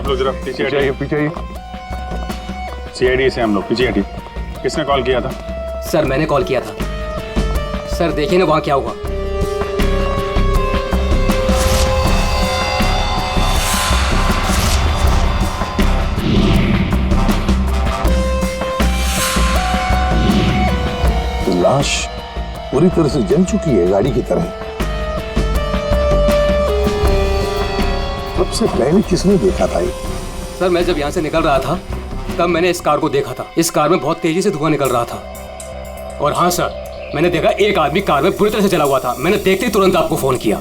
आप लोग जरा पीछे हटिए, पीछे आइए। सीआईडी से हम लोग पीछे हटिए। किसने कॉल किया था? सर मैंने कॉल किया था। सर देखिए ना वहाँ क्या हुआ। लाश पूरी तरह से जल चुकी है, गाड़ी की तरह। सबसे पहले किसने देखा था ये? सर मैं जब यहाँ से निकल रहा था तब मैंने इस कार को देखा था। इस कार में बहुत तेजी से धुआं निकल रहा था। और हाँ सर, मैंने देखा एक आदमी कार में पूरी तरह से जला हुआ था। मैंने देखते ही तुरंत आपको फोन किया।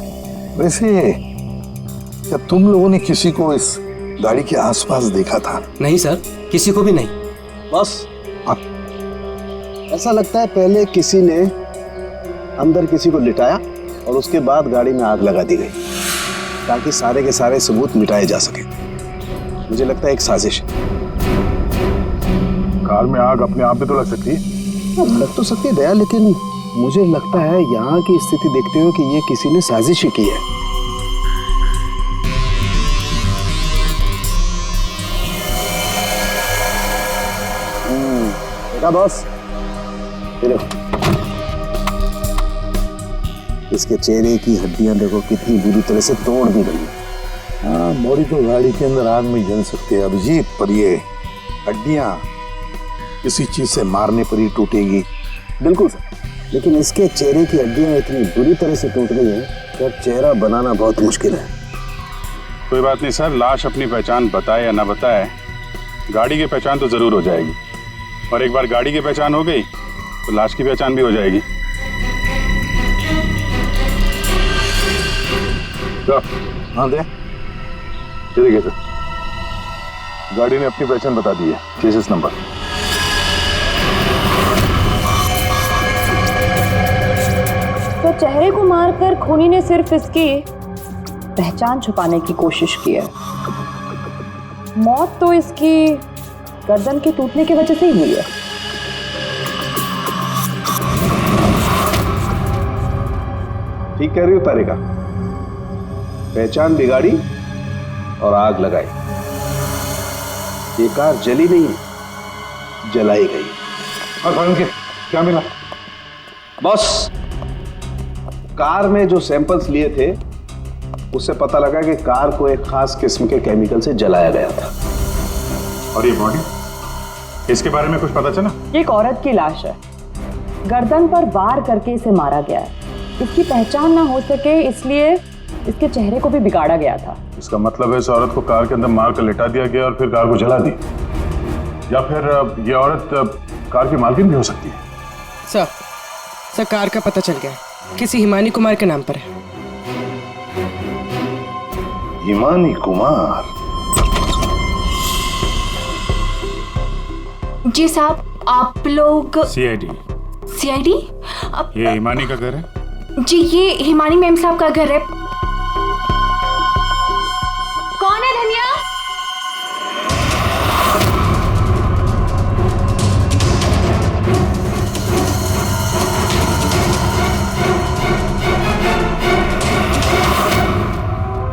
वैसे क्या तुम लोगों ने किसी को इस गाड़ी के आसपास देखा था? नहीं सर, किसी को भी नहीं। बस ऐसा लगता है पहले किसी ने अंदर किसी को लिटाया और उसके बाद गाड़ी में आग लगा दी गई ताकि सारे के सारे सबूत मिटाए जा सके। मुझे लगता है एक साजिश है। कार में आग अपने आप भी तो लग सकती है। लग तो सकती है दया, लेकिन मुझे लगता है यहाँ की स्थिति देखते हुए कि ये किसी ने साजिश ही की है। देखा बॉस, इसके चेहरे की हड्डियां देखो कितनी बुरी तरह से तोड़ दी गई। हाँ, बॉडी तो गाड़ी के अंदर आग में जल सकते हैं अभिजीत, पर ये हड्डियां किसी चीज से मारने पर ही टूटेगी। बिल्कुल सर, लेकिन इसके चेहरे की हड्डियां इतनी बुरी तरह से टूट गई हैं कि अब चेहरा बनाना बहुत मुश्किल है। कोई बात नहीं सर, लाश अपनी पहचान बताए या ना बताए, गाड़ी की पहचान तो जरूर हो जाएगी। और एक बार गाड़ी की पहचान हो गई तो लाश की पहचान भी हो जाएगी। हाँ दे, ये देखिए सर, गाड़ी ने अपनी पहचान बता दी है, चेसिस नंबर। तो चेहरे को मारकर खूनी ने सिर्फ इसकी पहचान छुपाने की कोशिश की है। मौत तो इसकी गर्दन के टूटने की वजह से ही हुई है। ठीक कह रही हो तारिका, पहचान बिगाड़ी और आग लगाई। ये कार जली नहीं, जलाई गई। क्या मिला? बॉस, कार में जो सैंपल्स लिए थे उससे पता लगा कि कार को एक खास किस्म के केमिकल से जलाया गया था। और ये बॉडी, इसके बारे में कुछ पता चला? ये एक औरत की लाश है, गर्दन पर वार करके इसे मारा गया है। इसकी पहचान ना हो सके इसलिए इसके चेहरे को भी बिगाड़ा गया था। इसका मतलब है इस औरत को कार के अंदर मार कर लिटा दिया गया और फिर कार को जला दी, या फिर ये औरत कार की मालकिन भी हो सकती है। सर कार का पता चल गया, किसी हिमानी कुमार के नाम पर है। हिमानी कुमार? जी साहब, आप लोग सीआईडी? सीआईडी? ये हिमानी का घर है? जी ये हिमानी मैम साहब का घर है। कौन है धनिया?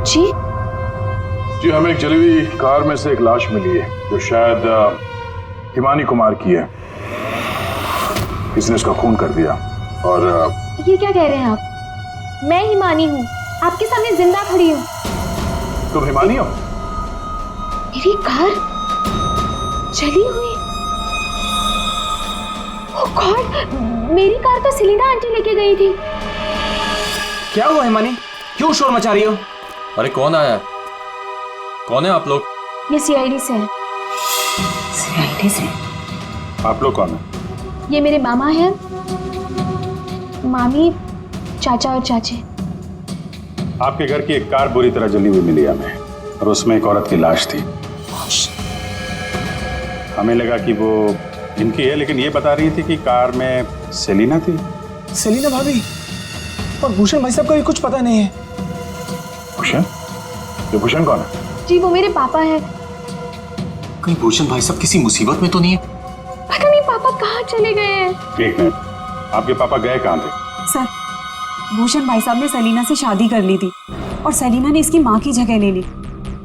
जी जी, हमें एक जली हुई कार में से एक लाश मिली है जो शायद हिमानी कुमार की है। किसने उसका खून कर दिया। और ये क्या कह रहे हैं आप? मैं हिमानी हूँ, आपके सामने जिंदा खड़ी हूँ। तुम हिमानी हो? मेरी कार जली हुई? ओह गॉड, मेरी कार तो सेलिना आंटी लेके गई थी। क्या हुआ हिमानी, क्यों शोर मचा रही हो? अरे कौन आया? कौन है आप लोग? ये सीआईडी से है। सीआईडी से? आप लोग कौन है? ये मेरे मामा हैं, मामी, चाचा और चाची। आपके घर की एक कार बुरी तरह जली हुई मिली हमें और उसमें एक औरत की लाश थी। हमें लगा कि वो इनकी है, लेकिन ये बता रही थी कि कार में सेलिना थी। सेलिना भाभी और भूषण भाई साहब का भी कुछ पता नहीं है। भूषण? ये भूषण कौन है? जी वो मेरे पापा हैं। कहीं भूषण भाई साहब किसी मुसीबत में तो नहीं है? पता नहीं पापा कहाँ चले गए हैं। एक मिनट, आपके पापा गए कहाँ थे? सर, भूषण भाई साहब ने सेलिना से शादी कर ली थी और सेलिना ने इसकी माँ की जगह ले ली।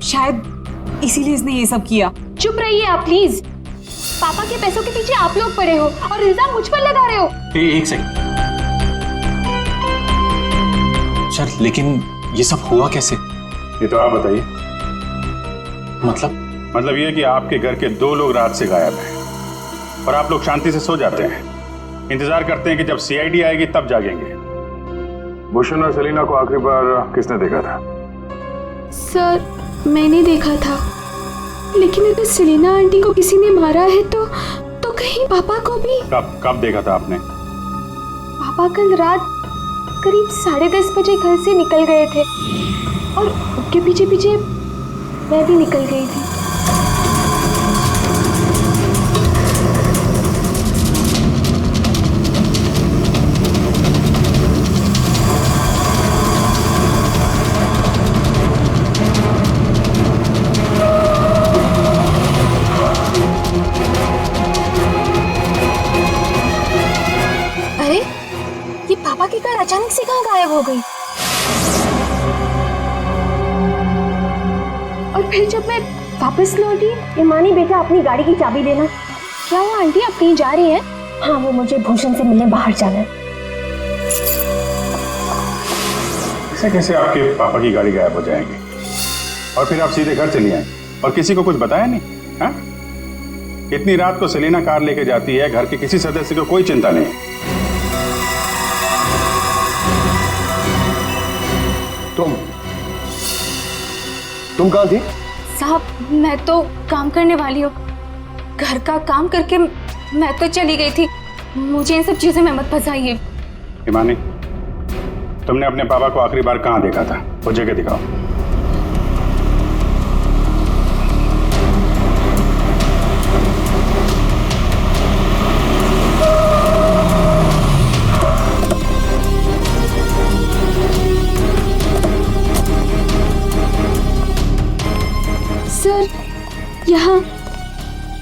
शायद इसीलिए इसने ये सब किया। चुप रहिए आप प्लीज। पापा के पैसों के पीछे आप लोग पड़े हो और इल्जाम मुझ पर लगा रहे हो। एक सेकंड सर, लेकिन ये सब हुआ कैसे? ये तो आप बताइए। मतलब ये कि आपके घर के 2 लोग रात से गायब हैं और आप लोग शांति से सो जाते हैं, इंतजार करते हैं कि जब सीआईडी आएगी तब जागेंगे। भूषण और सेलिना को आखिरी बार किसने देखा था? सर मैंने देखा था, लेकिन अगर सेलिना आंटी को किसी ने मारा है तो कहीं पापा को भी। कब देखा था आपने? पापा कल रात करीब 10:30 बजे घर से निकल गए थे और उनके पीछे पीछे मैं भी निकल गई थी। पापा की कार अचानक से कहाँ गायब हो गई? और फिर जब मैं वापस लौटी, ईमानी बेटा अपनी गाड़ी की चाबी देना। क्या हुआ आंटी, आप कहीं जा रही हैं? हाँ, वो मुझे भूषण से मिलने बाहर जाना है। ऐसे कैसे आपके पापा की गाड़ी गायब हो जाएगी और फिर आप सीधे घर चली आए और किसी को कुछ बताया नहीं? हाँ, इतनी रात को सेलिना कार लेके जाती है, घर के किसी सदस्य को कोई चिंता नहीं। तुम कहाँ थी? साहब मैं तो काम करने वाली हूँ, घर का काम करके मैं तो चली गई थी। मुझे इन सब चीजों में मत फंसाइए। हिमानी, तुमने अपने पापा को आखिरी बार कहाँ देखा था? वो जगह दिखाओ। सर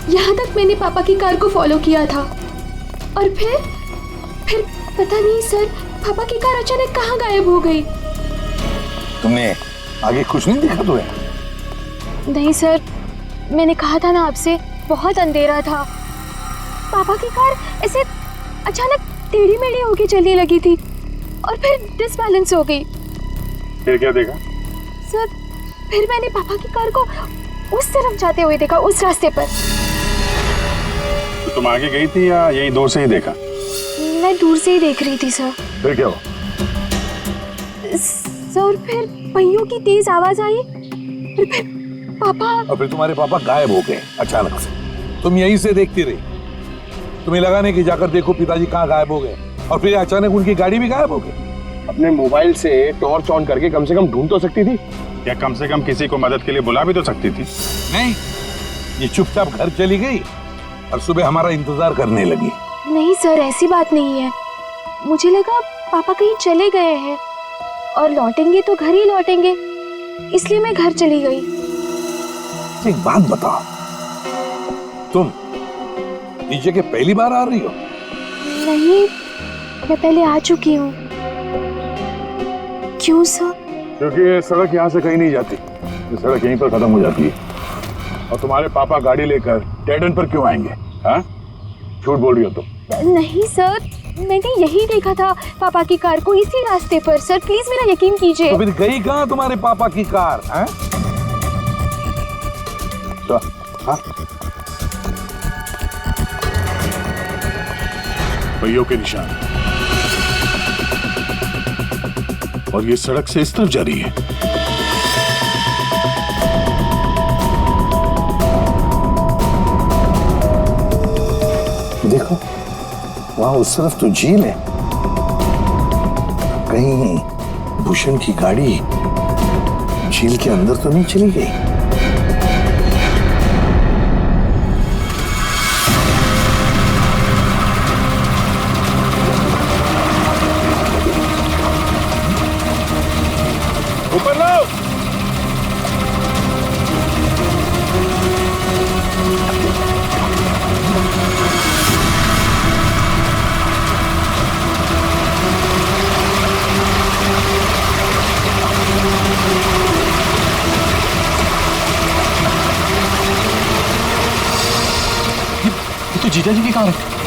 यहाँ तक मैंने पापा की कार को फॉलो किया था और फिर पता नहीं सर, पापा की कार अचानक कहाँ गायब हो गई। तुमने आगे कुछ नहीं देखा तुम्हें? नहीं सर, मैंने कहा था ना आपसे, बहुत अंधेरा था। पापा की कार ऐसे अचानक टेढ़ी मेढ़ी होके चलने लगी थी और फिर डिसबैलेंस हो गई। फिर क्या देखा? सर फिर मैंने पापा की कार को उस तरफ जाते हुए देखा, उस रास्ते पर। तो तुम आगे गई थी या यही दूर से ही देखा? मैं दूर से ही देख रही थी सर। फिर क्या हुआ? सर फिर पहियों की तेज आवाज आई, फिर पापा। और फिर तुम्हारे पापा गायब हो गए अचानक से। तुम यहीं से देखती रही, तुम्हें लगा नहीं कि जाकर देखो पिताजी कहाँ गायब हो गए, और फिर अचानक उनकी गाड़ी भी गायब हो गई। अपने मोबाइल से टॉर्च ऑन करके कम से कम ढूंढ तो सकती थी, या कम से कम किसी को मदद के लिए बुला भी तो सकती थी। नहीं, ये चुपचाप घर चली गई और सुबह हमारा इंतजार करने लगी। नहीं सर, ऐसी बात नहीं है। मुझे लगा पापा कहीं चले गए हैं और लौटेंगे तो घर ही लौटेंगे, इसलिए मैं घर चली गई। एक बात बताओ, तुम नीचे के पहली बार आ रही हो? नहीं, मैं पहले आ चुकी हूँ। क्यों सर? क्योंकि ये सड़क यहाँ से कहीं नहीं जाती, ये सड़क यहीं पर खत्म हो जाती है। और तुम्हारे पापा गाड़ी लेकर डेड एंड पर क्यों आएंगे? हाँ, झूठ बोल रही हो तुम। नहीं सर, मैंने यही देखा था पापा की कार को, इसी रास्ते पर। सर प्लीज मेरा यकीन कीजिए। तो फिर गई कहाँ तुम्हारे पापा की कार? हाँ? पहियों के निशान, और ये सड़क से इस तरफ जा रही है। देखो, वहां उस तरफ तो झील है, कहीं भूषण की गाड़ी झील के अंदर तो नहीं चली गई? ऊपर लो। तो जीजा जी की कार है।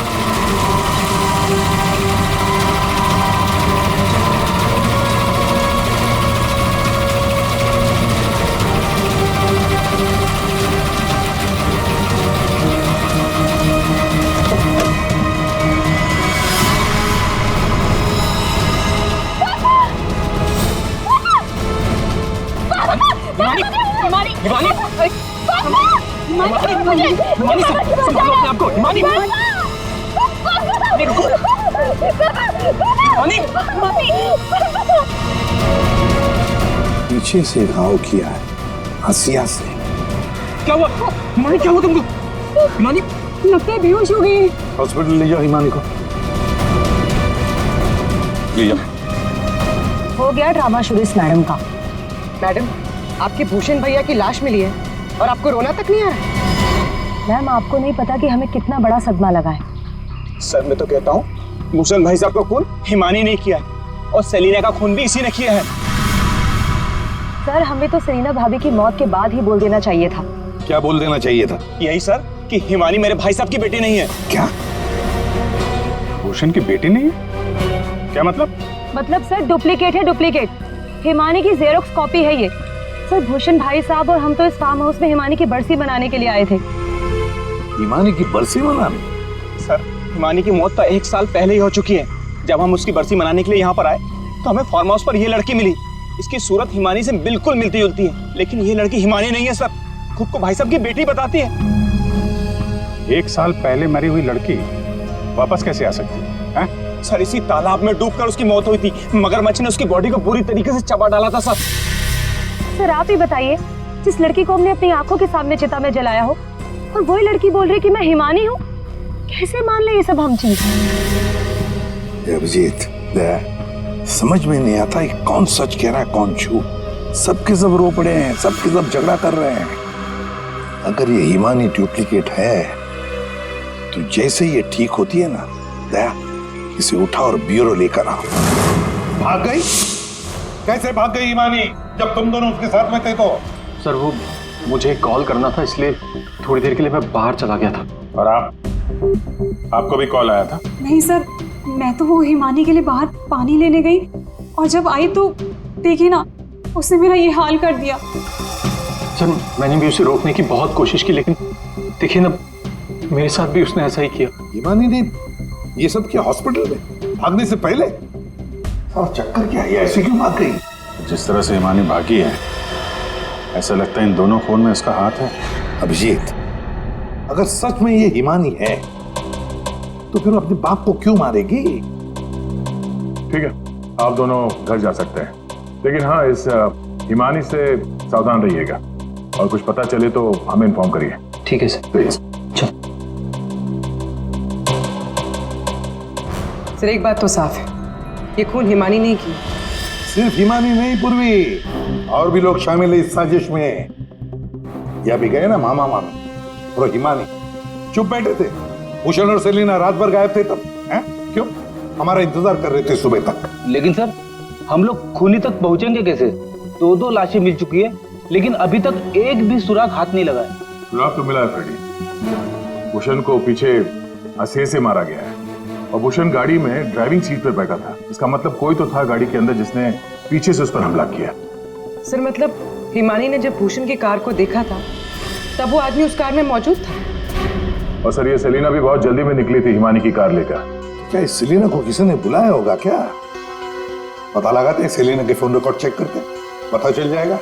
पीछे से घाव किया है, हंसिया से। क्या हुआ हिमानी, क्या हुआ तुमको? हिमानी लगता है बेहोश हो गई। हॉस्पिटल ले जाओ हिमानी को। ले जाओ। हो गया ड्रामा शुरू इस मैडम का। मैडम, आपके भूषण भैया की लाश मिली है और आपको रोना तक नहीं आ रहा? मैम, आपको नहीं पता कि हमें कितना बड़ा सदमा लगा है। सर मैं तो कहता हूँ भूषण भाई साहब का खून हिमानी ने किया है और सेलिना का खून भी इसी ने किया है। सर, हमें तो सेलिना भाभी की मौत के बाद ही बोल देना चाहिए था। क्या बोल देना चाहिए था? यही सर कि हिमानी मेरे भाई साहब की बेटी नहीं है। क्या? भूषण की बेटी नहीं है? क्या मतलब? मतलब सर डुप्लीकेट है, डुप्लीकेट। हिमानी की जेरोक्स कॉपी है ये। सर, भूषण भाई साहब और हम तो इस फार्म हाउस में हिमानी की बरसी मनाने के लिए आए थे। हिमानी की बरसी मनाने? सर, हिमानी की मौत तो 1 साल पहले ही हो चुकी है। जब हम उसकी बरसी मनाने के लिए यहाँ पर आए तो हमें फार्म हाउस पर ये लड़की मिली। इसकी सूरत हिमानी से बिल्कुल मिलती जुलती है, लेकिन ये लड़की हिमानी नहीं है सर। खुद को भाई साहब की बेटी बताती है। 1 साल पहले मरी हुई लड़की वापस कैसे आ सकती है? सर, इसी तालाब में डूबकर उसकी मौत हुई थी। मगरमच्छ ने उसकी बॉडी को पूरी तरीके से चबा डाला था सर। सर, आप ही बताइए, जिस लड़की को हमने अपनी आंखों के सामने चिता में जलाया हो और वही लड़की बोल रही कि मैं हिमानी हूँ। कैसे मान ले ये सब हम चीज? अभिजीत, समझ में नहीं आता कि कौन सच कह रहा है कौन झूठ। सबके सब रो पड़े हैं, सबके सब झगड़ा कर रहे हैं। अगर ये हिमानी डुप्लीकेट है तो जैसे ये ठीक होती है ना, दया इसे उठा और ब्यूरो लेकर आओ। भाग गई? कैसे भाग गई हिमानी जब तुम दोनों उसके साथ में थे तो? सर वो मुझे कॉल करना था, इसलिए थोड़ी देर के लिए मैं बाहर चला गया था। और आपको भी कॉल आया था? नहीं सर, मैं तो वो हिमानी के लिए बाहर पानी लेने गई और जब आई तो देखिए ना, उसने मेरा ये हाल कर दिया। सर मैंने भी उसे रोकने की बहुत कोशिश की, लेकिन देखिए ना, मेरे साथ भी उसने ऐसा ही किया। हिमानी ने ये सब किया हॉस्पिटल में भागने से पहले? और चक्कर क्या है, ऐसे क्यों भाग गई? जिस तरह से हिमानी भागी है, ऐसा लगता है इन दोनों खून में उसका हाथ है। अभिजीत, अगर सच में ये हिमानी है तो फिर अपने बाप को क्यों मारेगी? ठीक है, आप दोनों घर जा सकते हैं, लेकिन हाँ, इस हिमानी से सावधान रहिएगा और कुछ पता चले तो हमें इन्फॉर्म करिए। ठीक है सर। प्लीज। सर, एक बात तो साफ है, ये खून हिमानी नहीं की। सिर्फ हिमानी नहीं पूर्वी, और भी लोग शामिल है इस साजिश में। यह भी गए ना मामा मामी और हिमानी चुप बैठे थे। भूषण और सेलिना रात भर गायब थे तब, हैं? क्यों? हमारा इंतजार कर रहे थे सुबह तक। लेकिन सर, हम लोग खूनी तक पहुंचेंगे कैसे? 2 लाशें मिल चुकी है, लेकिन अभी तक एक भी सुराग हाथ नहीं लगा है। सुराग तो मिला है फ्रेडी। भूषण को पीछे हंसे से मारा गया है और भूषण गाड़ी में ड्राइविंग सीट पर बैठा था। इसका मतलब कोई तो था गाड़ी के अंदर जिसने पीछे से उस पर हमला किया। सर मतलब हिमानी ने जब भूषण की कार को देखा था तब वो आदमी उस कार में मौजूद था। और सर, ये सेलिना भी बहुत जल्दी में निकली थी हिमानी की कार लेकर। क्या इस सेलिना को किसी ने बुलाया होगा क्या? पता लगाते हैं, सेलिना के फोन रिकॉर्ड चेक करते हैं, पता चल जाएगा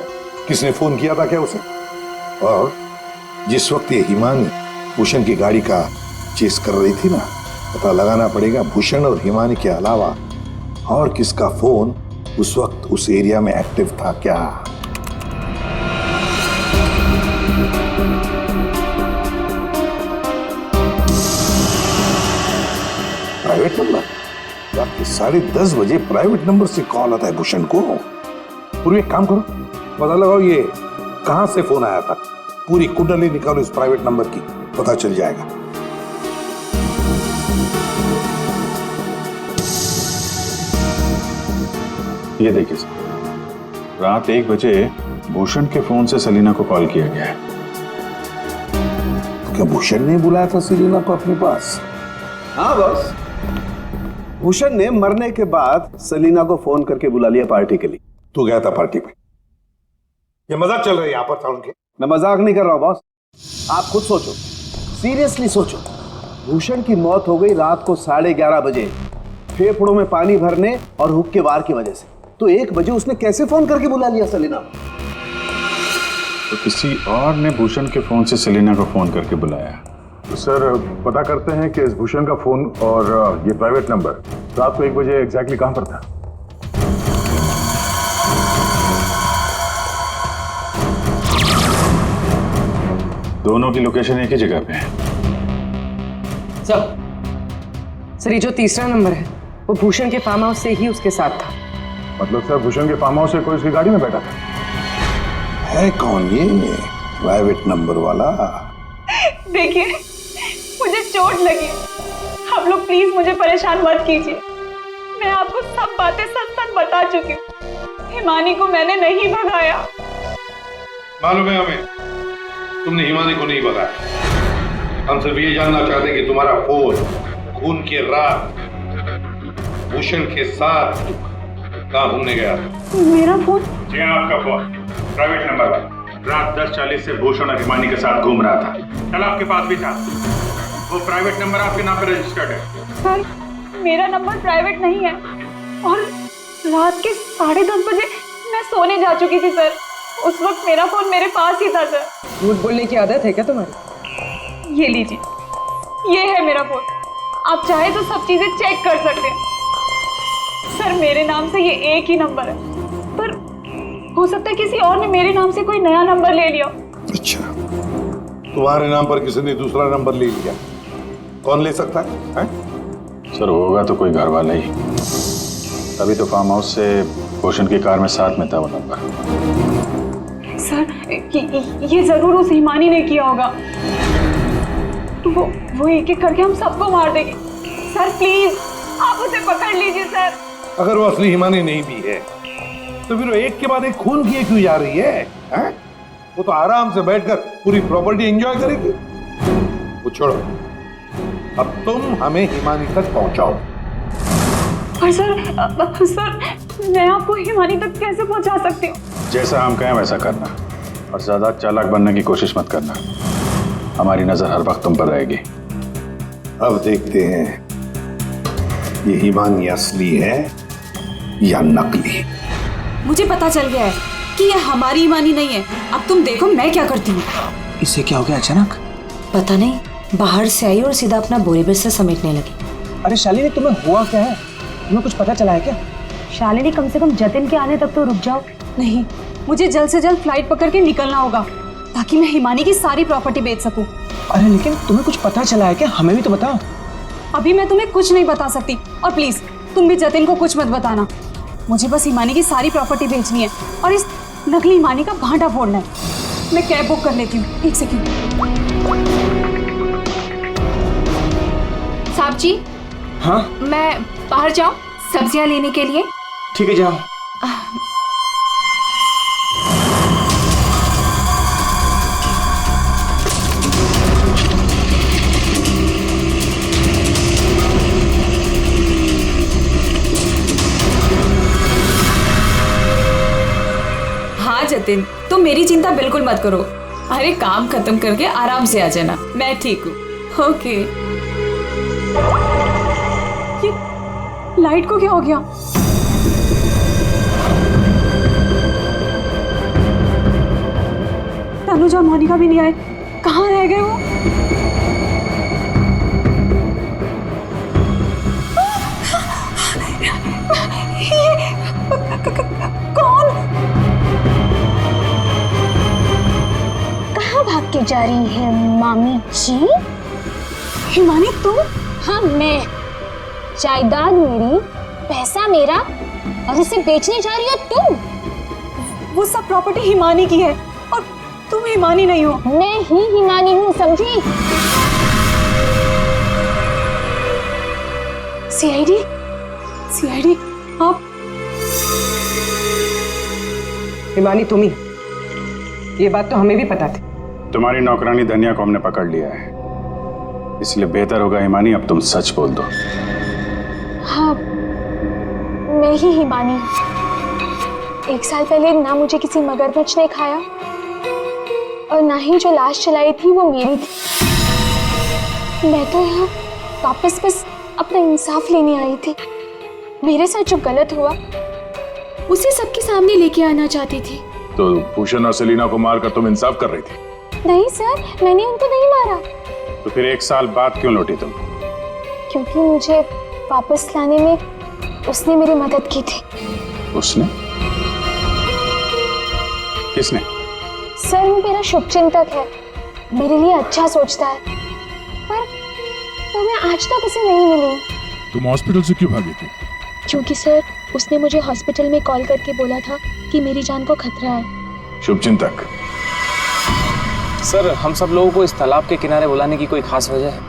किसने फोन किया था क्या उसे। और जिस वक्त ये हिमानी भूषण की गाड़ी का चेस कर रही थी ना, पता लगाना पड़ेगा भूषण और हिमानी के अलावा और किसका फोन उस वक्त उस एरिया में एक्टिव था क्या। Private number? रात के 10:30 बजे प्राइवेट नंबर से कॉल आता है भूषण को। पूरी एक काम करो, पता लगाओ ये कहां से फोन आया था। पूरी कुंडली निकालो इस प्राइवेट नंबर की, पता चल जाएगा। ये देखिए सर, रात 1 बजे भूषण के फोन से सेलिना को कॉल किया गया है। क्या भूषण ने बुलाया था सेलिना को अपने पास? हाँ बॉस, भूषण ने मरने के बाद सेलिना को फोन करके बुला लिया पार्टी के लिए। तू गया था पार्टी में? ये मजाक चल रहा है यहाँ पर था उनके? मैं मजाक नहीं कर रहा हूँ बॉस, आप खुद सोचो, सीरियसली सोचो। भूषण की मौत हो गई रात को 11:30 बजे, फेफड़ों में पानी भरने और हुक्के वार की वजह से। तो 1 बजे उसने कैसे फोन करके बुला लिया सेलिना? तो किसी और ने भूषण के फोन से सेलिना को फोन करके बुलाया। तो सर पता करते हैं कि इस भूषण का फोन और ये प्राइवेट नंबर रात को 1 बजे एग्जैक्टली कहां पर था? दोनों की लोकेशन एक ही जगह पे है। सर ये जो तीसरा नंबर है वो भूषण के फार्म हाउस से ही उसके साथ था। मतलब सर भूषण के फार्म हाउस से कोई उसकी गाड़ी में बैठा था? है कौन ये प्राइवेट नंबर वाला? देखिए, मुझे चोट लगी, आप लोग प्लीज मुझे परेशान मत कीजिए। मैं आपको सब बातें सच सच बता चुकी हूँ। हिमानी को मैंने नहीं भगाया। मालूम है हमें, तुमने हिमानी को नहीं भगाया। हम सिर्फ ये जानना चाहते हैं कि तुम्हारा फोन खून की रात भूषण के साथ कहाँ घूमने गया था? मेरा फोन? जी हाँ, आपका फोन प्राइवेट नंबर रात 10:40 से भूषण और हिमानी के साथ घूम रहा था। कल आपके पास भी था। वो प्राइवेट नंबर आपके नाम पर रजिस्टर्ड है। सर मेरा नंबर प्राइवेट नहीं है और रात के 10:30 बजे मैं सोने जा चुकी थी सर। उस वक्त मेरा फोन मेरे पास ही था सर। झूठ बोलने की आदत है क्या तुम्हारी? ये लीजिए, ये है मेरा फोन। आप चाहे तो सब चीजें चेक कर सकते हैं सर। मेरे नाम से ये एक ही नंबर है, पर हो सकता है किसी और ने मेरे नाम से कोई नया नंबर ले लिया। अच्छा, तुम्हारे नाम पर किसी ने दूसरा नंबर ले लिया? कौन ले सकता है? सर होगा तो कोई घर वाला ही। तभी तो फार्म हाउस से भूषण की कार में साथ में था वो नंबर। सर ये जरूर उस हिमानी ने किया होगा। वो एक एक करके हम सबको मार देगी। सर प्लीज आप उसे पकड़ लीजिए सर। अगर वो असली हिमानी नहीं भी है तो फिर वो एक के बाद एक खून किए क्यों जा रही है? वो तो आराम से बैठकर पूरी प्रॉपर्टी एंजॉय करेगी। वो छोड़ो, अब तुम हमें हिमानी तक पहुंचाओ। पर सर मैं आपको हिमानी तक कैसे पहुंचा सकती हूँ? जैसा हम कहें वैसा करना और ज्यादा चालाक बनने की कोशिश मत करना। हमारी नजर हर वक्त तुम पर रहेगी। अब देखते हैं ये हिमानी असली है या नकली। मुझे पता चल गया है कि ये हमारी हिमानी नहीं है। अब तुम देखो मैं क्या करती हूँ। इससे क्या हो गया अचानक? पता नहीं, बाहर से आई और सीधा अपना बोरी बिस्तर समेटने लगी। अरे शालिनी, तुम्हें हुआ क्या है? तुम्हें कुछ पता चला है क्या? शालिनी कम से कम जतिन के आने तक तो रुक जाओ। नहीं, मुझे जल्द से जल्द फ्लाइट पकड़ के निकलना होगा ताकि मैं हिमानी की सारी प्रॉपर्टी बेच सकूं। अरे लेकिन तुम्हें कुछ पता चला है क्या? हमें भी तो बताओ। अभी मैं तुम्हें कुछ नहीं बता सकती और प्लीज तुम भी जतिन को कुछ मत बताना। मुझे बस हिमानी की सारी प्रॉपर्टी बेचनी है और इस नकली हिमानी का भांटा फोड़ना है। मैं कैब बुक कर लेती हूँ, 1 सेकंड। साहब जी। हाँ? मैं बाहर जाऊं सब्जियां लेने के लिए? ठीक है, जाओ। हाँ जतिन, तुम मेरी चिंता बिल्कुल मत करो। अरे काम खत्म करके आराम से आ जाना, मैं ठीक हूँ। ओके। ये लाइट को क्या हो गया? तनुजा मोनिका भी नहीं आए, कहाँ रह गए वो? कौन? कहाँ भाग के जा रही है मामी जी? हिमानी तुम? हाँ मैं। जायदाद मेरी, पैसा मेरा और इसे बेचने जा रही हो तुम? वो सब प्रॉपर्टी हिमानी की है और तुम हिमानी नहीं हो। मैं ही हिमानी हूँ, समझी? सीआईडी आप? हिमानी तुम ही। ये बात तो हमें भी पता थी, तुम्हारी नौकरानी धनिया को हमने पकड़ लिया है, इसलिए बेहतर होगा हिमानी अब तुम सच बोल दो। हाँ, मैं ही हिमानी। 1 साल पहले ना मुझे किसी मगरमच्छ ने खाया और ना ही जो लाश चलाई थी वो मेरी थी। मैं तो यहाँ वापस बस अपना इंसाफ लेने आई थी। मेरे साथ जो गलत हुआ उसे सबके सामने लेके आना चाहती थी। तो भूषण और सेलिना को मारकर तुम इंसाफ कर रही थी? नहीं सर, मैंने उनको नहीं मारा। तो फिर 1 साल बाद क्यों लौटी तुम? क्योंकि मुझे वापस लाने में उसने मेरी मदद की थी। उसने? किसने? सर, वो मेरा शुभचिंतक है, मेरे लिए अच्छा सोचता है, पर मैं आज तक उसे नहीं मिली। तुम हॉस्पिटल से क्यों भागी थी? क्योंकि सर, उसने मुझे हॉस्पिटल में कॉल करके बोला था कि मेरी जान को खतरा है। शुभचिंतक। सर, हम सब लोगों को इस तालाब के किनारे बुलाने की कोई खास वजह है?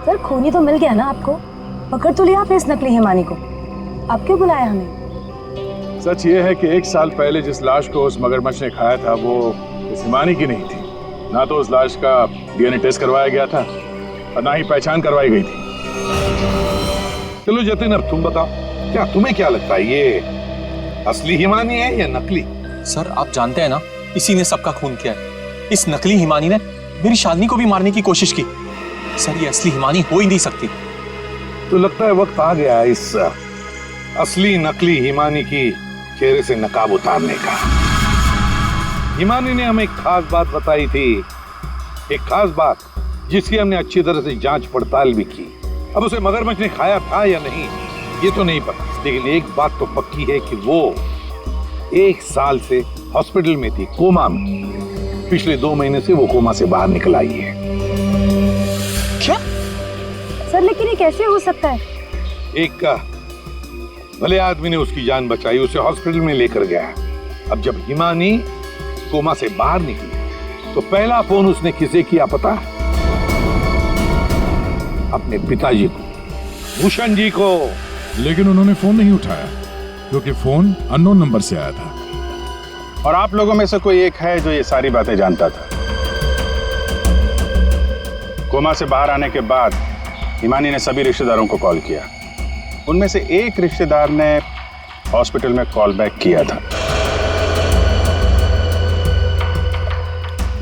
सर, खूनी तो मिल गया ना आपको, पकड़ तो लिया आपने इस नकली हिमानी को, आप क्यों बुलाया हमें? सच ये है कि 1 साल पहले जिस लाश को उस मगरमच्छ ने खाया था वो इस हिमानी की नहीं थी। ना तो उस लाश का DNA टेस्ट करवाया गया था और ना ही पहचान करवाई गई थी। चलो जतिन, अब तुम बताओ, क्या तुम्हें क्या लगता है, ये असली हिमानी है या नकली? सर, आप जानते हैं ना, इसी ने सबका खून किया है। इस नकली हिमानी ने मेरी शालिनी को भी मारने की कोशिश की। सर, ये असली हिमानी हो ही नहीं सकती। तो लगता है वक्त आ गया इस असली नकली हिमानी की चेहरे से नकाब उतारने का। हिमानी ने हमें एक खास बात बताई थी, एक खास बात जिसकी हमने अच्छी तरह से जांच पड़ताल भी की। अब उसे मगरमच्छ ने खाया था या नहीं ये तो नहीं पता, लेकिन एक बात तो पक्की है कि वो 1 साल से हॉस्पिटल में थी, कोमा में। पिछले 2 महीने से वो कोमा से बाहर निकल आई है। क्या? सर, लेकिन ये कैसे हो सकता है? एक भले आदमी ने उसकी जान बचाई, उसे हॉस्पिटल में लेकर गया। अब जब हिमानी कोमा से बाहर निकली तो पहला फोन उसने किसे किया पता? अपने पिताजी को, भूषण जी को। लेकिन उन्होंने फोन नहीं उठाया क्योंकि फोन अननोन नंबर से आया था। और आप लोगों में से कोई एक है जो ये सारी बातें जानता था। कोमा से बाहर आने के बाद हिमानी ने सभी रिश्तेदारों को कॉल किया। उनमें से एक रिश्तेदार ने हॉस्पिटल में कॉल बैक किया था।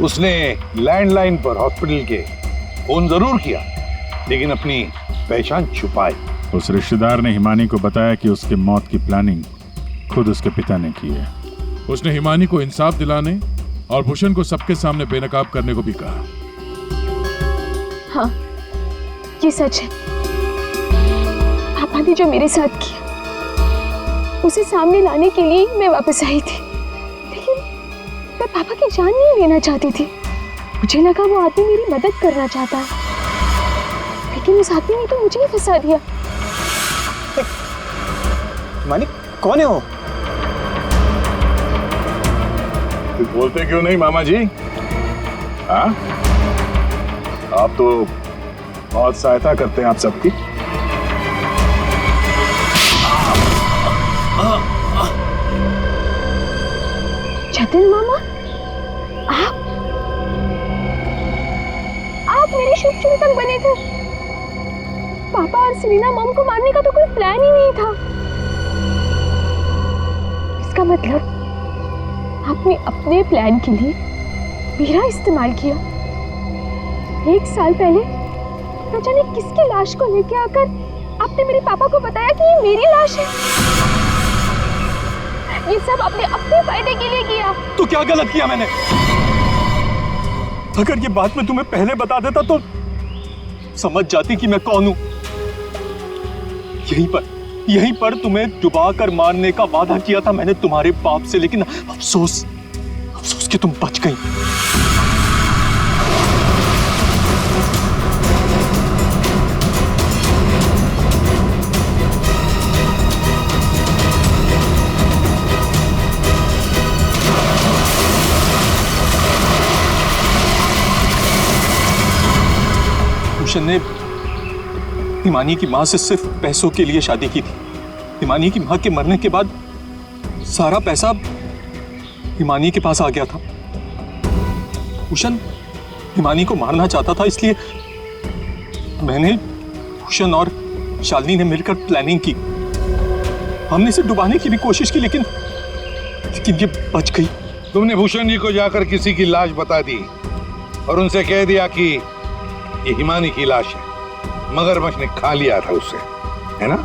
उसने लैंडलाइन पर हॉस्पिटल के फोन जरूर किया, लेकिन अपनी पहचान छुपाई। उस रिश्तेदार ने हिमानी को बताया कि उसके मौत की प्लानिंग खुद उसके पिता ने की है। उसने हिमानी को इंसाफ दिलाने और भूषण को सबके सामने बेनकाब करने को भी कहा। हाँ, ये सच है। पापा ने जो मेरे साथ किया उसे सामने लाने के लिए मैं वापस आई थी, लेकिन मैं पापा की जान नहीं लेना चाहती थी। मुझे लगा वो आदमी मेरी मदद करना चाहता है, लेकिन उस आदमी ने तो मुझे ही फंसा दिया। मानिक, कौन है वो? तो बोलते क्यों नहीं मामा जी? हाँ, आप तो बहुत सहायता करते हैं आप सबकी। जतिन मामा, आप मेरे शुभचिंतक बने थे। पापा और सेलिना मॉम को मारने का तो कोई प्लान ही नहीं था। इसका मतलब आपने अपने प्लान के लिए मेरा इस्तेमाल किया। 1 साल पहले न जाने किसकी लाश को लेके आकर आपने मेरे पापा को बताया कि ये मेरी लाश है। ये सब अपने अपने फायदे के लिए किया। तो क्या गलत किया मैंने? अगर ये बात मैं तुम्हें पहले बता देता तो समझ जाती कि मैं कौन हूं। यहीं पर तुम्हें डुबा कर मारने का वादा किया था मैंने तुम्हारे बाप से, लेकिन अफसोस कि तुम बच गई। भूषण ने हिमानी की मां से सिर्फ पैसों के लिए शादी की थी। हिमानी की मां के मरने के बाद सारा पैसा हिमानी के पास आ गया था। भूषण हिमानी को मारना चाहता था, इसलिए मैंने, भूषण और शालिनी ने मिलकर प्लानिंग की। हमने इसे डुबाने की भी कोशिश की, लेकिन ये बच गई। तुमने भूषण जी को जाकर किसी की लाश बता दी और उनसे कह दिया कि ये हिमानी की लाश है, मगरमच्छ ने खा लिया था उसे, है ना?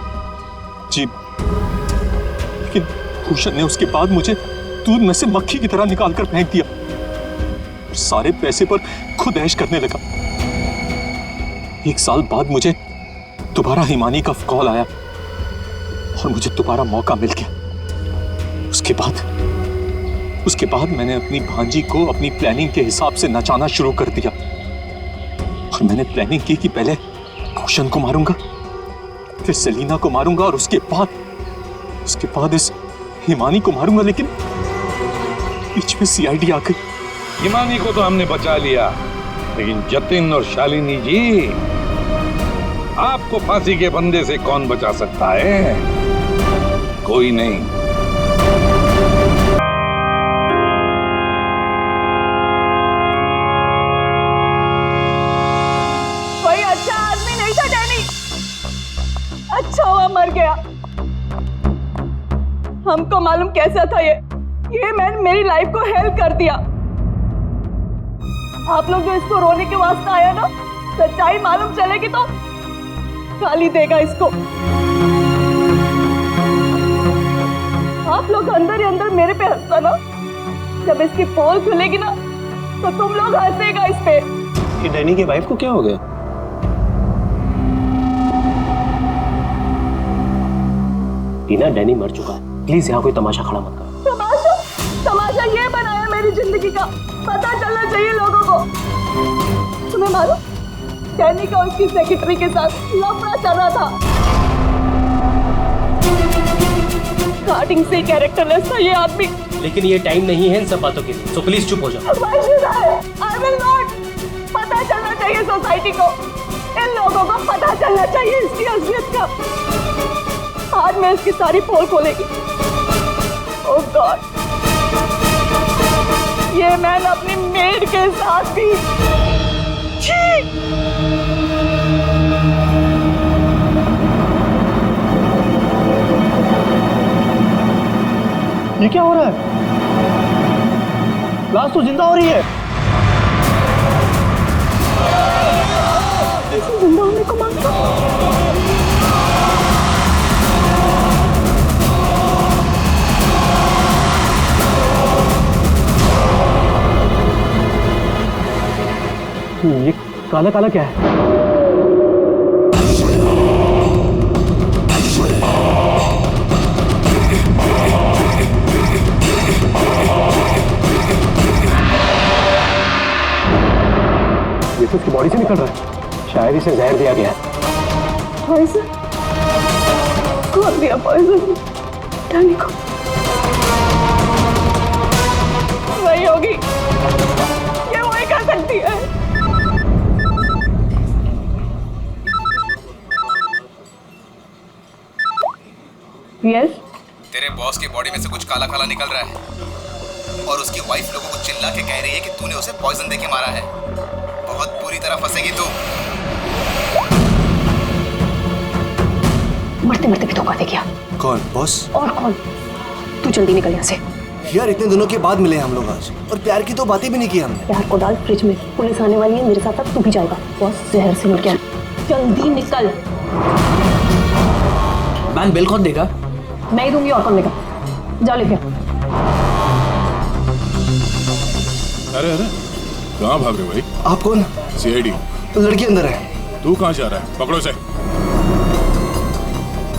जी, लेकिन भूषण ने उसके बाद मुझे दूध में से मक्खी की तरह निकालकर फेंक दिया और सारे पैसे पर खुद ऐश करने लगा। 1 साल बाद मुझे दोबारा हिमानी का कॉल आया और मुझे दोबारा मौका मिल गया। उसके बाद मैंने अपनी भांजी को अपनी प्लानिंग के हिसाब से नचाना शुरू कर दिया और मैंने प्लानिंग की कि पहले भूषण को मारूंगा, फिर सेलिना को मारूंगा और उसके बाद इस हिमानी को मारूंगा, लेकिन बीच में सीआईडी आ गई। हिमानी को तो हमने बचा लिया, लेकिन जतिन और शालिनी जी, आपको फांसी के फंदे से कौन बचा सकता है? कोई नहीं। कोई अच्छा आदमी नहीं था डैनी, अच्छा हुआ मर गया। हमको मालूम कैसा था ये मैंने मेरी लाइफ को हेल्प कर दिया। आप लोग जो इसको रोने के वास्ते आया ना, सच्चाई मालूम चलेगी तो गाली देगा इसको। आप लोग अंदर ही अंदर मेरे पे हंसता ना, जब इसकी पोल खुलेगी ना तो तुम लोग हंसेगा इस पे। कि डैनी की वाइफ को क्या हो गया? टीना, डैनी मर चुका है, प्लीज यहाँ कोई तमाशा खड़ा मत करो। तमाशा ये बनाया मेरी जिंदगी का, पता चलना चाहिए लोगों को। तुम्हें मालूम, डैनी का उसकी सेक्रेटरी के साथ लफड़ा चल रहा था। स्टार्टिंग से कैरेक्टरलेस था ये आदमी। लेकिन ये टाइम नहीं है इन सब बातों के लिए, सो प्लीज चुप हो जाओ। I will not। पता चलना चाहिए सोसाइटी को, इन लोगों को पता चलना चाहिए इसकी असलियत का। आज मैं इसकी सारी पोल खोलेगी। ओह गॉड, ये मैंने अपनी मेड के साथ भी। ये क्या हो रहा है? लाश तो जिंदा हो रही है। जिंदा होने को मांगता। ये काला काला क्या है? ये तो उसकी बॉडी से निकल रहा है, शायद इसे जहर दिया गया है। पॉइजन? कौन दिया पॉइजन डैनी को? वही होगी, ये वही कर सकती है। यस? तेरे बॉस की बॉडी में से कुछ काला काला निकल रहा है और उसकी वाइफ लोगों को चिल्ला के कह रही है कि तूने उसे पॉइजन देके मारा है। बहुत बुरी तरह फंसेगी तू। मरते मरते भी धोखा दे गया। कौन? बॉस? और कौन? तू जल्दी निकल यहाँ से। यार इतने दिनों के बाद मिले हम लोग आज, और प्यार की तो बातें भी नहीं की हमने। प्यार को डाल फ्रिज में, पुलिस आने वाली है, मेरे साथ साथ तू भी जाएगा। बॉस जहर से मिल गया, जल्दी निकल। मैम बिल कौन देगा? मैं ही दूंगी, और कौन देगा? जा लेके। अरे अरे, कहाँ भाग रहे हो भाई? आप कौन? सीआईडी। लड़की अंदर है। तू कहाँ जा रहा है? पकड़ो इसे।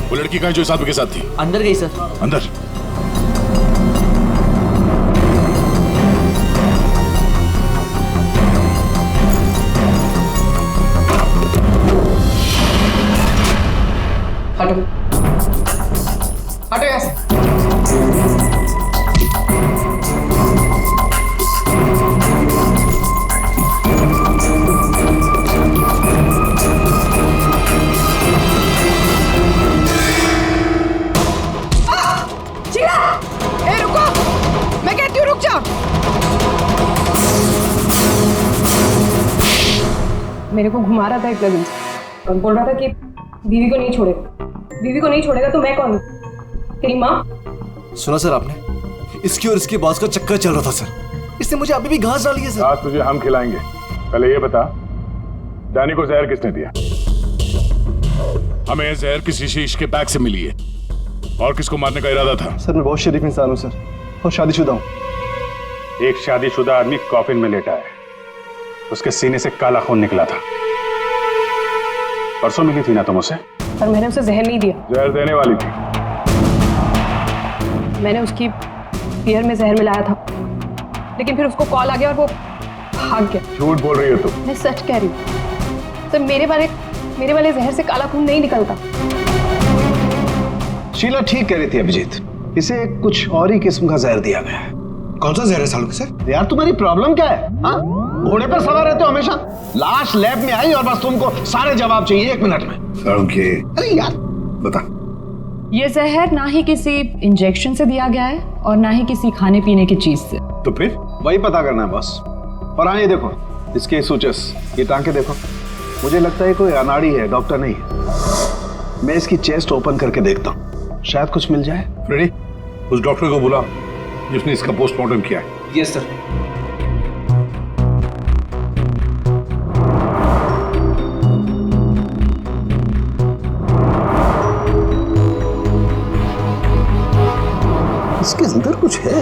वो लड़की कहाँ जो साहब के साथ थी? अंदर गई सर। अंदर? हटो हटो यहाँ से। मेरे को घुमा रहा था एक दिन से और बोल रहा था कि बीवी को नहीं छोड़ेगा, बीवी को नहीं छोड़ेगा तो मैं कौन हूँ? तेरी माँ? सुना सर आपने, इसकी और इसके बॉस का चक्कर चल रहा था सर, इसने मुझे अभी भी घास डाली है सर। घास तुझे हम खिलाएंगे, पहले ये बता डैनी को जहर किसने दिया? हमें जहर किसी शीश के बैग से मिली है। और किसको मारने का इरादा था? सर मैं बहुत शरीफ इंसान हूँ सर, और शादीशुदा हूँ। एक शादीशुदा आदमी कॉफिन में लेटा है, उसके सीने से काला खून निकला था। परसों मिली थी ना तुम उसे? पर मैंने उसे जहर नहीं दिया। जहर देने वाली थी। मैंने उसकी बियर में जहर मिलाया था, लेकिन फिर उसको कॉल आ गया और वो भाग गया। झूठ बोल रही है तुम। मैं सच कह रही हूँ सर, मेरे वाले जहर से काला खून नहीं निकलता। शीला ठीक कह रही थी अभिजीत, इसे कुछ और ही किस्म का जहर दिया गया है। कौन सा जहर है सालू सर? यार तुम्हारी प्रॉब्लम क्या है? हाँ, घोड़े पर सवार रहते हो हमेशा। लाश लैब में आई और बस तुमको सारे जवाब चाहिए 1 मिनट में। अरे यार बता। ये जहर ना ही किसी इंजेक्शन से दिया गया है और ना ही किसी खाने पीने की चीज से। तो फिर वही पता करना है बस। और हाँ, ये देखो इसके सूचस, ये टांके देखो। मुझे लगता है कोई अनाड़ी है, डॉक्टर नहीं है। मैं इसकी चेस्ट ओपन करके देखता हूँ, शायद कुछ मिल जाए। फ्रेडी, उस डॉक्टर को बुला जिसने इसका पोस्टमार्टम किया है। Yes sir. इसके अंदर कुछ है।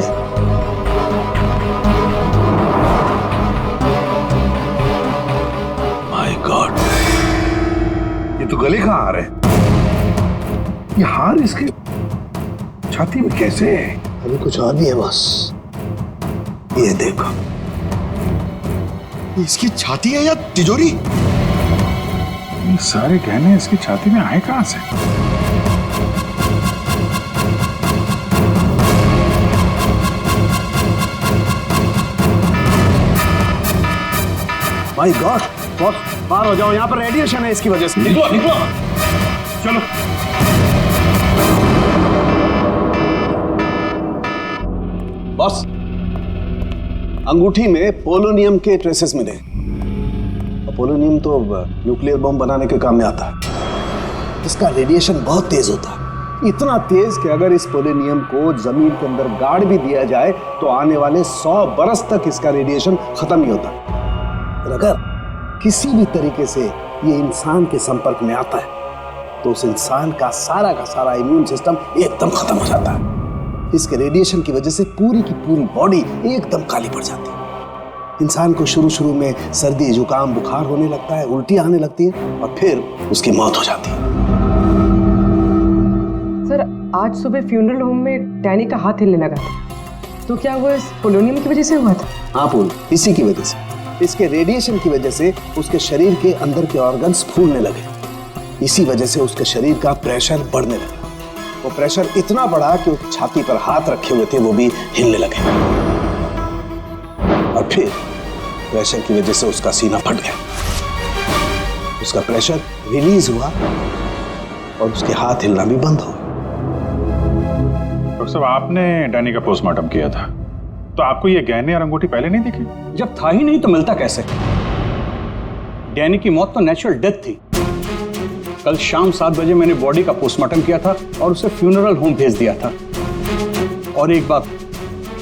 माय गॉड, ये तो गले का हार है। ये हार इसके छाती में कैसे है? अभी कुछ और भी है बॉस, ये देखो। इसकी छाती है या तिजोरी? ये सारे गहने इसकी छाती में आए कहां से? माय गॉड, बॉस बाहर हो जाओ, यहाँ पर रेडिएशन है इसकी वजह से। निकलो निकलो, चलो। बॉस, अंगूठी में पोलोनियम के ट्रेसेस मिले। पोलोनियम तो न्यूक्लियर बम बनाने के काम में आता है। इसका रेडिएशन बहुत तेज होता है, इतना तेज कि अगर इस पोलोनियम को जमीन के अंदर गाड़ भी दिया जाए तो आने वाले 100 बरस तक इसका रेडिएशन खत्म नहीं होता। और अगर किसी भी तरीके से ये इंसान के संपर्क में आता है तो उस इंसान का सारा इम्यून सिस्टम एकदम खत्म हो जाता है। इसके रेडिएशन की वजह से पूरी की पूरी बॉडी एकदम काली पड़ जाती है। इंसान को शुरू में सर्दी, जुकाम, बुखार होने लगता है, उल्टी आने लगती है और फिर उसकी मौत हो जाती है। सर, आज सुबह फ्यूनरल होम में डैनी का हाथ हिलने लगा था, तो क्या वो इस पोलोनियम की वजह से हुआ था? हाँ पूल, इसी की वजह से, इसके रेडिएशन की वजह से उसके शरीर के अंदर के ऑर्गन्स फूलने लगे। इसी वजह से उसके शरीर का प्रेशर बढ़ने लगा। वो प्रेशर इतना बढ़ा कि उस छाती पर हाथ रखे हुए थे वो भी हिलने लगे। और फिर प्रेशर की वजह से उसका सीना फट गया, उसका प्रेशर रिलीज हुआ और उसके हाथ हिलना भी बंद हो गया। डॉक्टर साहब, आपने डैनी का पोस्टमार्टम किया था, तो आपको ये गहने और अंगूठी पहले नहीं दिखे? जब था ही नहीं तो मिलता कैसे? डैनी की मौत तो नेचुरल डेथ थी। कल शाम 7 बजे मैंने बॉडी का पोस्टमार्टम किया था और उसे फ्यूनरल होम भेज दिया था। और एक बात,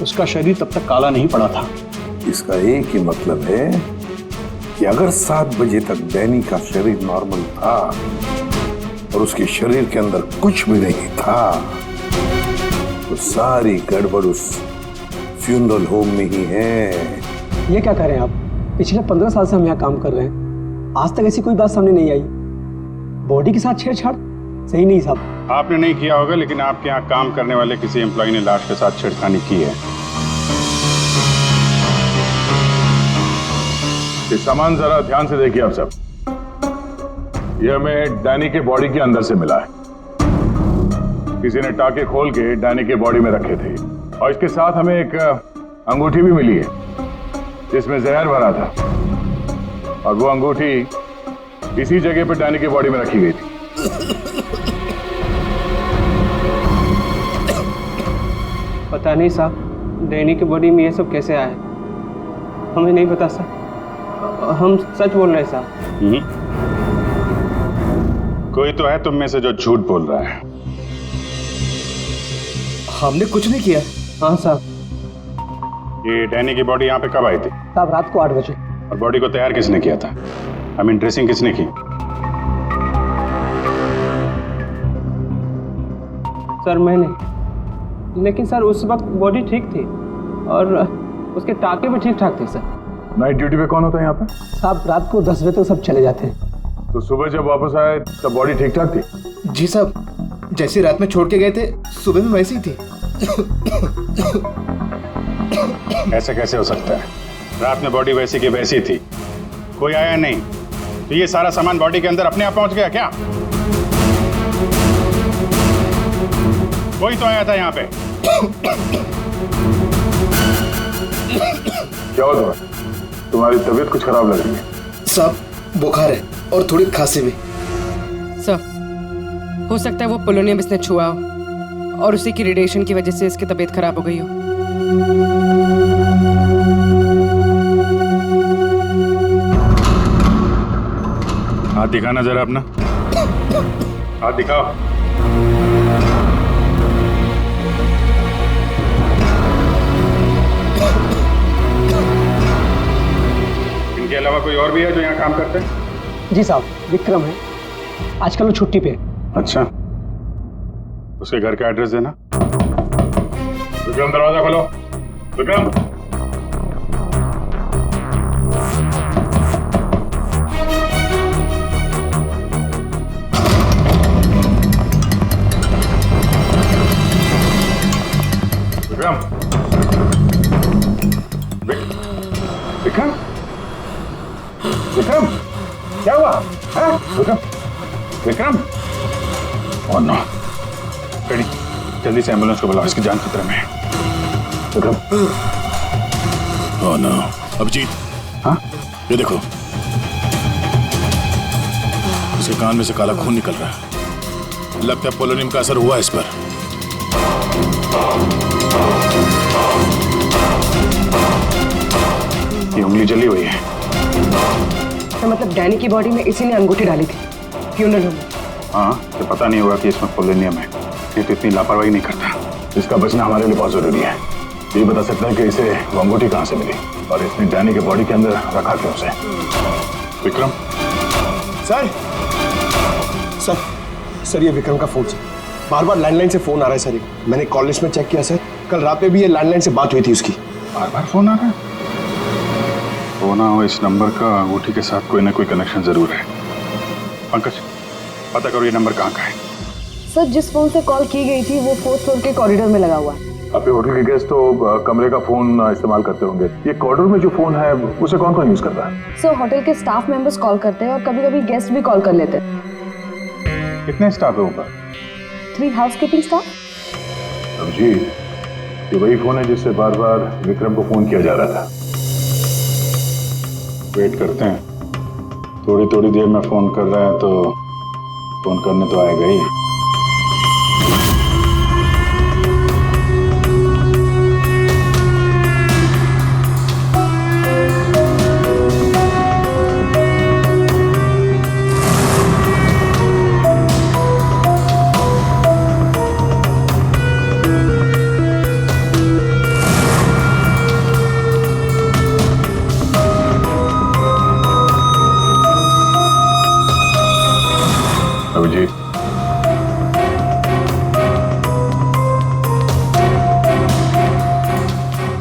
उसका शरीर तब तक काला नहीं पड़ा था। इसका एक ही मतलब है कि अगर 7 बजे तक डैनी का शरीर नॉर्मल था और उसके शरीर के अंदर कुछ भी नहीं था, तो सारी गड़बड़ उस फ्यूनरल होम में ही है। ये क्या कह रहे हैं आप? पिछले 15 साल से हम यहाँ काम कर रहे हैं, आज तक ऐसी कोई बात सामने नहीं आई। बॉडी के साथ छेड़छाड़ सही नहीं साहब। आपने नहीं किया होगा, लेकिन आपके यहाँ काम करने वाले किसी एम्प्लॉय ने लाश के साथ छेड़खानी की है। ये सामान जरा ध्यान से देखिए आप सब। ये हमें डैनी के बॉडी के अंदर से मिला है। किसी ने टाके खोल के डैनी के बॉडी में रखे थे और इसके साथ हमें एक अंगूठी भी मिली है जिसमें जहर भरा था, और वो अंगूठी इसी जगह पर डैनी की बॉडी में रखी गई थी। पता नहीं साहब, डैनी की बॉडी में ये सब कैसे आया, हमें नहीं पता सर। हम सच बोल रहे हैं साहब। कोई तो है तुम में से जो झूठ बोल रहा है। हमने कुछ नहीं किया। हाँ साहब। ये डैनी की बॉडी यहाँ पे कब आई थी? साहब रात को 8 बजे। और बॉडी को तैयार किसने किया था? आई मीन ड्रेसिंग किसने की? सर मैंने। लेकिन सर उस वक्त बॉडी ठीक थी और उसके टाके भी ठीक ठाक थे सर। नाइट ड्यूटी पे कौन होता है यहाँ पे? साहब रात को 10 बजे तक सब चले जाते हैं। तो सुबह जब वापस आए तब बॉडी ठीक ठाक थी? जी साहब, जैसी रात में छोड़ के गए थे सुबह में वैसी ही थी। ऐसे कैसे हो सकता है? रात में बॉडी वैसी की वैसी थी, कोई आया नहीं, तो ये सारा सामान बॉडी के अंदर अपने आप पहुंच गया क्या? कोई तो आया था यहाँ पे। क्या हुआ तुम्हारी तबीयत कुछ खराब लग रही है? साहब बुखार है और थोड़ी खांसी भी। सर हो सकता है वो पोलोनियम इसने छुआ हो और उसी की रेडिएशन की वजह से इसकी तबीयत खराब हो गई हो। हाथ दिखाना जरा अपना, हाथ दिखाओ। इनके अलावा कोई और भी है जो यहाँ काम करते हैं? जी साहब, विक्रम है, आजकल वो छुट्टी पे। अच्छा, उसके घर का एड्रेस देना। विक्रम दरवाजा खोलो। विक्रम, विक्रम, विक्रम, विक्रम, क्या हुआ? Vikram, Vikram, oh no, ready, जल्दी से एम्बुलेंस को बुलाओ, इसकी जान खतरे में है। विक्रम, ओह नो, अभिजीत, हाँ, ये देखो, इसके कान में से काला खून निकल रहा है। लगता है पोलोनियम का असर हुआ इस पर। ये उंगली जली हुई है। तो मतलब डैनी की बॉडी में इसी ने अंगूठी डाली थी फ्यूनरल में। हाँ, तो पता नहीं होगा कि इसमें पोलोनियम है, ये तो इतनी लापरवाही नहीं करता। इसका बचना हमारे लिए बहुत जरूरी है। ये बता सकता है कि इसे वो अंगूठी कहाँ से मिली और इसने डैनी के बॉडी के अंदर रखा क्यों उसे? विक्रम, सर सर सर ये विक्रम का फोन सर, बार बार लैंडलाइन से फोन आ रहा है सर। ये मैंने कॉल लिस्ट में चेक किया सर, कल रात में भी ये लैंडलाइन से बात हुई थी उसकी। बार बार फोन आ रहा है? हो ना हो, इस नंबर का अंगूठी के साथ कोई ना कोई कनेक्शन जरूर है। पंकज, पता करो ये नंबर कहाँ का है। सर जिस फोन से कॉल की गई थी वो 4th फ्लोर के कॉरिडोर में लगा हुआ है। आपके होटल के गेस्ट तो कमरे का फोन इस्तेमाल करते होंगे। ये कॉरिडोर में जो फोन है उसे कौन कौन यूज करता है? सर होटल के स्टाफ मेंबर्स कॉल करते हैं और कभी कभी गेस्ट भी कॉल कर लेते हैं। कितने स्टाफ है ऊपर? 3 हाउसकीपिंग स्टाफ। जी, ये वही फोन है जिससे बार बार विक्रम को फोन किया जा रहा था। वेट करते हैं, थोड़ी थोड़ी देर में फोन कर रहा है तो फोन करने तो आएगा ही। अभिजीत,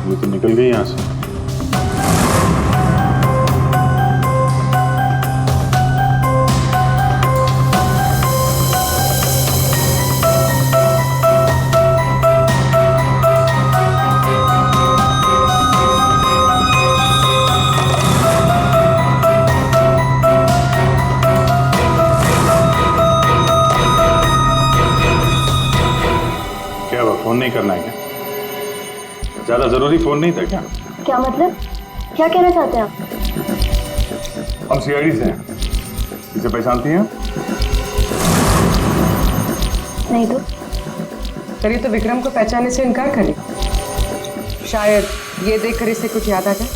वो तो निकल गई यहाँ से। फोन नहीं करना है क्या? ज्यादा जरूरी फोन नहीं था क्या? क्या मतलब? क्या कहना चाहते हैं आप? हम सीआईडी से हैं। इसे पहचानती हैं? नहीं तो। सर ये तो विक्रम को पहचानने से इनकार करे। शायद ये देखकर इसे कुछ याद आ जाए।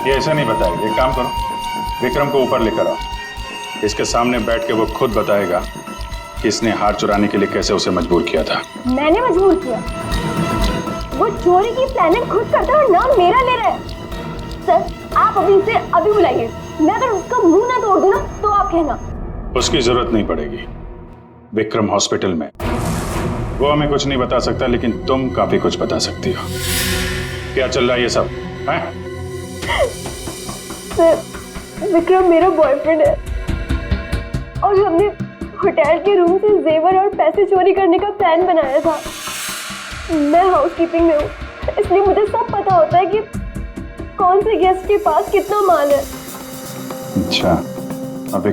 ये ऐसा नहीं बताएगा। एक काम करो, विक्रम को ऊपर लेकर आओ, इसके सामने बैठ के वो खुद बताएगा कि इसने हार चुराने के लिए कैसे उसे मजबूर किया था। मैंने मजबूर किया? वो चोरी की प्लानिंग खुद करता है और नाम मेरा ले रहा है। सर आप अभी इसे अभी बुलाइए, मैं अगर उसका मुंह ना तोड़ दूं ना तो आप कहना। उसकी जरूरत नहीं पड़ेगी, विक्रम हॉस्पिटल में, वो हमें कुछ नहीं बता सकता, लेकिन तुम काफी कुछ बता सकती हो। क्या चल रहा है ये सब है? सर विक्रम मेरा बॉयफ्रेंड है और हमने होटल के रूम से जेवर और पैसे चोरी करने का प्लान बनाया था। मैं हाउसकीपिंग में हूँ, इसलिए मुझे सब पता होता है कि कौन से गेस्ट के पास कितना माल है। अच्छा, अब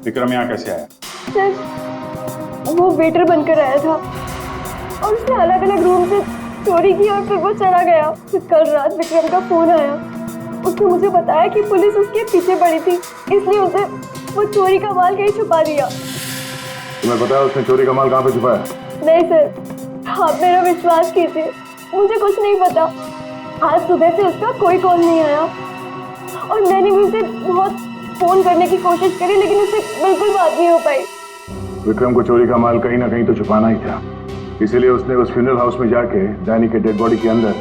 विक्रम यहाँ कैसे आया? सर वो वेटर बनकर आया था और उसने अलग अलग रूम से चोरी की और फिर वो चला गया। फिर कल रात विक्रम का फोन आया, उसने मुझे बताया कि पुलिस उसके पीछे पड़ी थी, इसलिए उसे वो चोरी का माल कहीं छुपा दिया। तुम्हें पता है उसने चोरी का माल कहाँ पे छुपाया? नहीं सर, आप मेरा विश्वास कीजिए, मुझे कुछ नहीं पता। आज सुबह से उसका कोई कॉल नहीं आया और मैंने भी उसे बहुत फोन करने की कोशिश करी, लेकिन उससे बिल्कुल बात नहीं हो पाई। विक्रम को चोरी का माल कहीं ना कहीं तो छुपाना ही था, इसीलिए उसने उस फ्यूनरल हाउस में जाके डैनी के डेड बॉडी के अंदर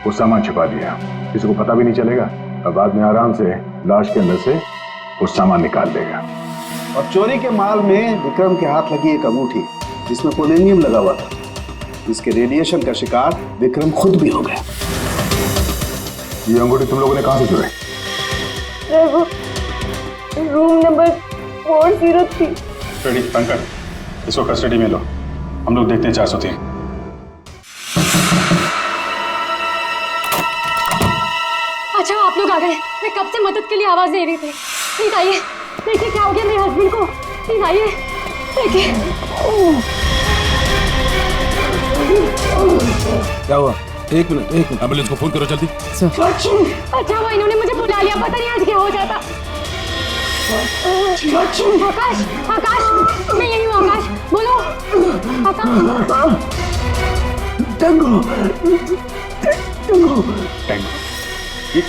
वो सामान छुपा दिया। किसी को पता भी नहीं चलेगा और बाद में आराम से लाश के अंदर से वो सामान निकाल देगा। और चोरी के माल में विक्रम के हाथ लगी एक अंगूठी जिसमें पोलोनियम लगा हुआ था, इसके रेडिएशन का शिकार विक्रम खुद भी हो गया। ये अंगूठी तुम लोगों ने कहां से चुराई? सर वो रूम नंबर 403। कस्टडी पंकज, इसको कस्टडी में लो, हम लोग देखते हैं 403। अच्छा आप लोग आ गए, मैं कब से मदद के लिए आवाज दे रही थी। प्लीज आइए, देखिए क्या हो गया मेरे हस्बैंड को। प्लीज आइए देखिए। क्या हुआ? एक मिनट एम्बुलेंस को फोन करो जल्दी। अच्छा हुआ इन्होंने मुझे बुला लिया, पता नहीं आज क्या हो जाता। आकाश, आकाश मैं यही हूँ। आकाश बोलो। आकाश। टैंगो,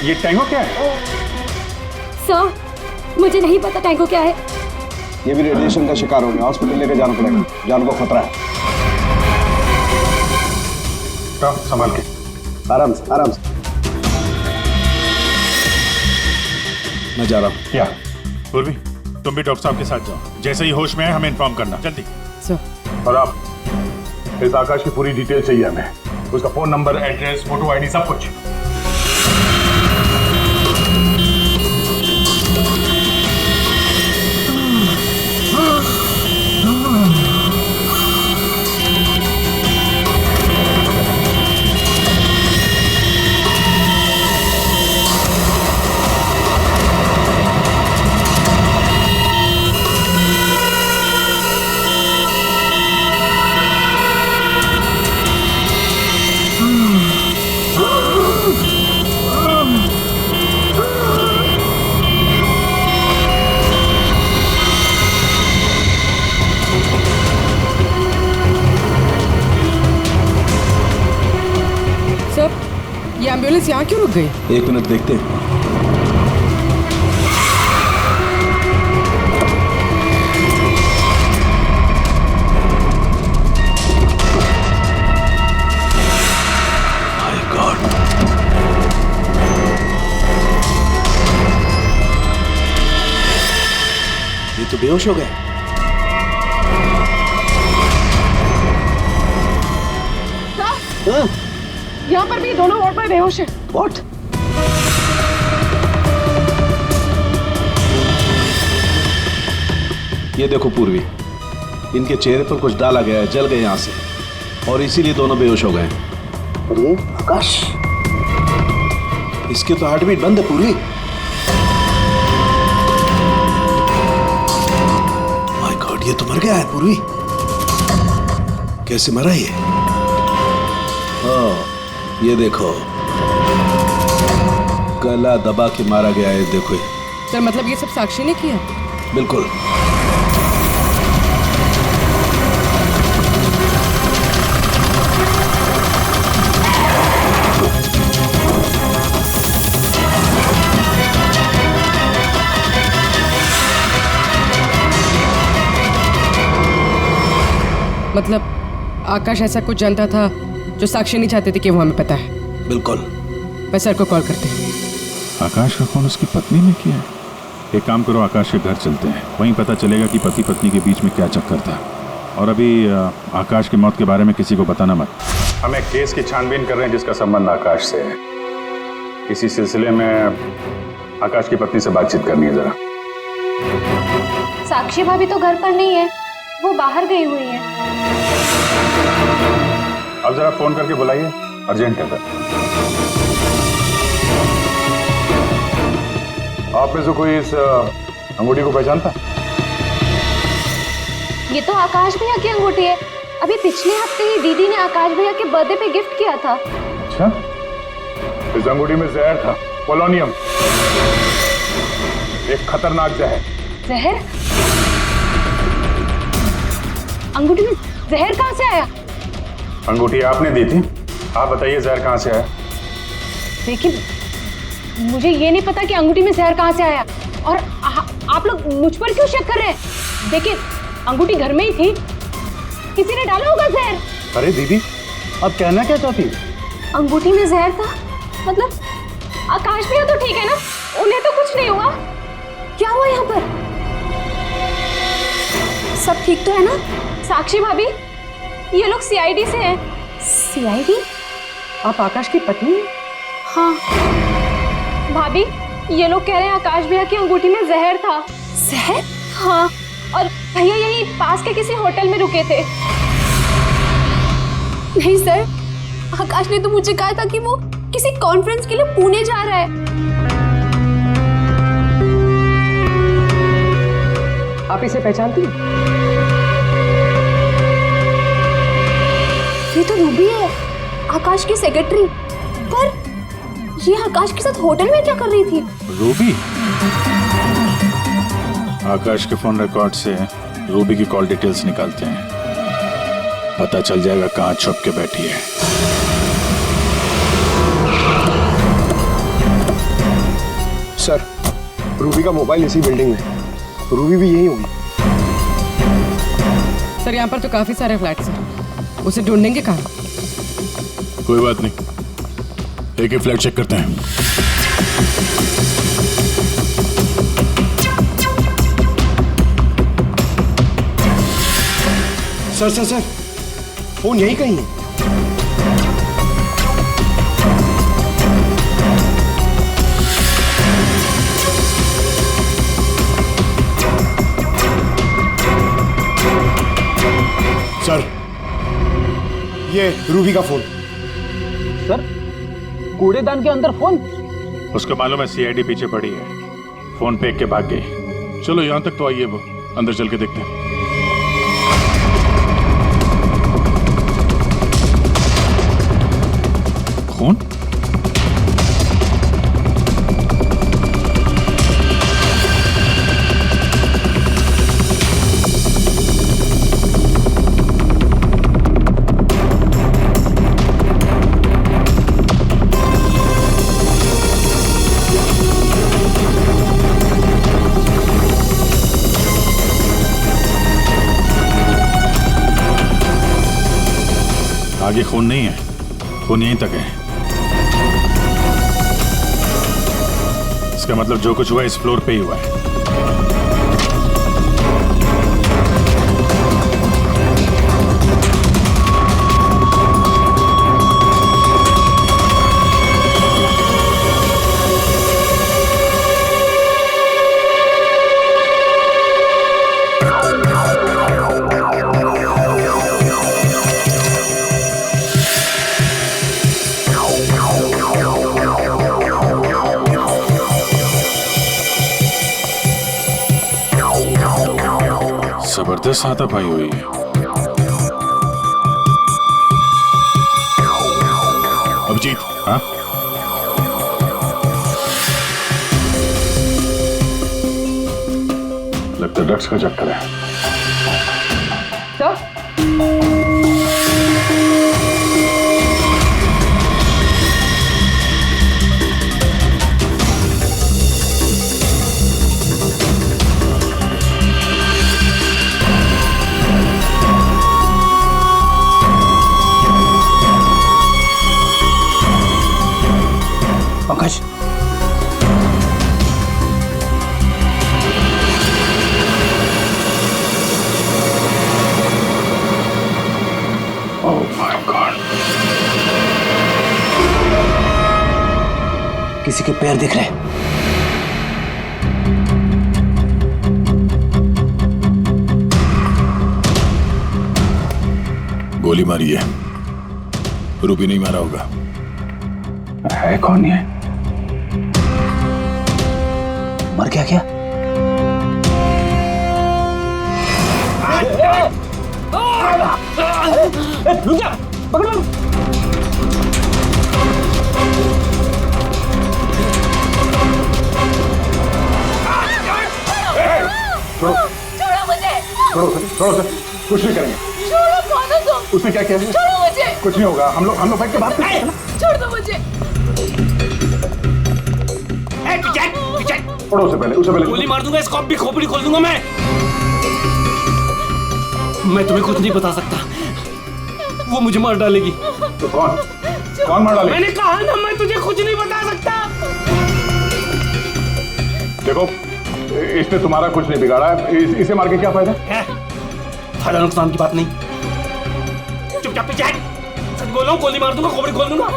ये टैंगो क्या है? सर मुझे नहीं पता टैंगो क्या है। ये भी रेडिएशन का शिकार हो गया, हॉस्पिटल लेकर जाना पड़ेगा, जान को खतरा है। संभाल के, आराम से आराम से। मैं जा रहा हूँ। क्या पूर्वी, तुम भी डॉक्टर साहब के साथ जाओ, जैसे ही होश में आए हमें इन्फॉर्म करना जल्दी। और आप इस आकाश की पूरी डिटेल चाहिए हमें, उसका phone number, address, photo, ID, सब कुछ। ये एम्बुलेंस यहाँ क्यों रुक गई? एक मिनट देखते हैं। माय गॉड, ये तो बेहोश हो गए। यहाँ पर भी दोनों वार्ड में बेहोश है। What? ये देखो पूर्वी, इनके चेहरे पर कुछ डाला गया है, जल गए यहां से, और इसीलिए दोनों बेहोश हो गए। और ये आकाश, इसके तो हार्ट बीट बंद है पूर्वी। माय गॉड, ये तो मर गया है पूर्वी। कैसे मरा ये? ये देखो, गला दबा के मारा गया है। देखो सर, मतलब ये सब साक्षी ने किया? बिल्कुल। मतलब आकाश ऐसा कुछ जानता था जो साक्षी नहीं चाहते थे कि वो हमें पता है? बिल्कुल। मैं सर को कॉल करते हैं। आकाश का फोन उसकी पत्नी ने किया है। एक काम करो, आकाश के घर चलते हैं, वहीं पता चलेगा कि पति पत्नी के बीच में क्या चक्कर था। और अभी आकाश की मौत के बारे में किसी को बताना मत। हम एक केस की छानबीन कर रहे हैं जिसका संबंध आकाश से है। इसी सिलसिले में आकाश की पत्नी से बातचीत करनी है जरा। साक्षी भाभी तो घर पर नहीं है, वो बाहर गई हुई है। अब जरा फोन करके बुलाइए, अर्जेंट है सर। आप में से कोई इस अंगूठी को पहचानता? ये तो आकाश भैया की अंगूठी है। अभी पिछले हफ्ते ही दीदी ने आकाश भैया के बर्थडे पे गिफ्ट किया था। अच्छा, इस अंगूठी में जहर था, पोलोनियम, एक खतरनाक जहर। जहर? अंगूठी में जहर कहाँ से आया? अंगूठी आपने दी थी, आप बताइए जहर कहाँ से आया? देखिए, मुझे ये नहीं पता कि अंगूठी में जहर कहाँ से आया, और आप लोग मुझ पर क्यों शक कर रहे हैं? देखिए, अंगूठी घर में ही थी, किसी ने डाला होगा जहर। अरे दीदी, अब कहना क्या चाहती है? अंगूठी में जहर था मतलब आकाश भैया तो ठीक है ना, उन्हें तो कुछ नहीं हुआ? क्या हुआ यहाँ पर? सब ठीक तो है ना? साक्षी भाभी, ये लोग सीआईडी से हैं। सीआईडी? आप आकाश की पत्नी हैं? हाँ भाभी, ये लोग कह रहे हैं आकाश भैया की अंगूठी में जहर था। जहर? हाँ, और भैया यही पास के किसी होटल में रुके थे। नहीं सर, आकाश ने तो मुझे कहा था कि वो किसी कॉन्फ्रेंस के लिए पुणे जा रहा है। आप इसे पहचानती हैं? ये तो रूबी है, आकाश की सेक्रेटरी। पर ये आकाश के साथ होटल में क्या कर रही थी? रूबी? आकाश के फोन रिकॉर्ड से रूबी की कॉल डिटेल्स निकालते हैं, पता चल जाएगा कहाँ छुप के बैठी है। सर, रूबी का मोबाइल इसी बिल्डिंग में, रूबी भी यही होगी। सर, यहाँ पर तो काफी सारे फ्लैट्स हैं, उसे ढूंढेंगे कहाँ? कोई बात नहीं, एक ही फ्लैट चेक करते हैं। सर सर सर, फोन यही कहीं है। सर, ये रूबी का फोन। सर, कूड़ेदान के अंदर फोन? उसको मालूम है सीआईडी पीछे पड़ी है, फोन फेंक के भाग गई। चलो यहां तक तो आइए, वो अंदर चल के देखते हैं। खून? आगे खून नहीं है, खून यहीं तक है। इसका मतलब जो कुछ हुआ इस फ्लोर पे ही हुआ है। जबरदस्त हाथापाई हुई है। अभिजीत, हाँ? लगता है ड्रग्स का चक्कर है। सर, किसी के पैर दिख रहे हैं। गोली मारी है, रूबी नहीं मारा होगा। है कौन ये? मर गया क्या? रुक जा, पकड़ लो। छोड़ो मुझे। छोड़ो सर, कुछ नहीं करेंगे। छोड़ो, कौन हो तुम? उसने क्या किया? छोड़ो मुझे। कुछ नहीं होगा, हम लोग बैठ के बात करते हैं ना। छोड़ दो मुझे। छोड़ो उसे पहले गोली मार दूंगा, इसको अब भी खोपड़ी खोल दूंगा मैं तुम्हें कुछ नहीं बता सकता, वो मुझे मार डालेगी। तो कौन मार डालेगी? मैंने कहा ना, मैं तुझे कुछ नहीं बता सकता। देखो, इसने तुम्हारा कुछ नहीं बिगाड़ा है, इसे मार के क्या फायदा? फायदा नुकसान की बात नहीं, चुपचाप पीछे हट। सच बोल रहा हूँ, गोली मार दूंगा, खोपड़ी खोल दूंगा।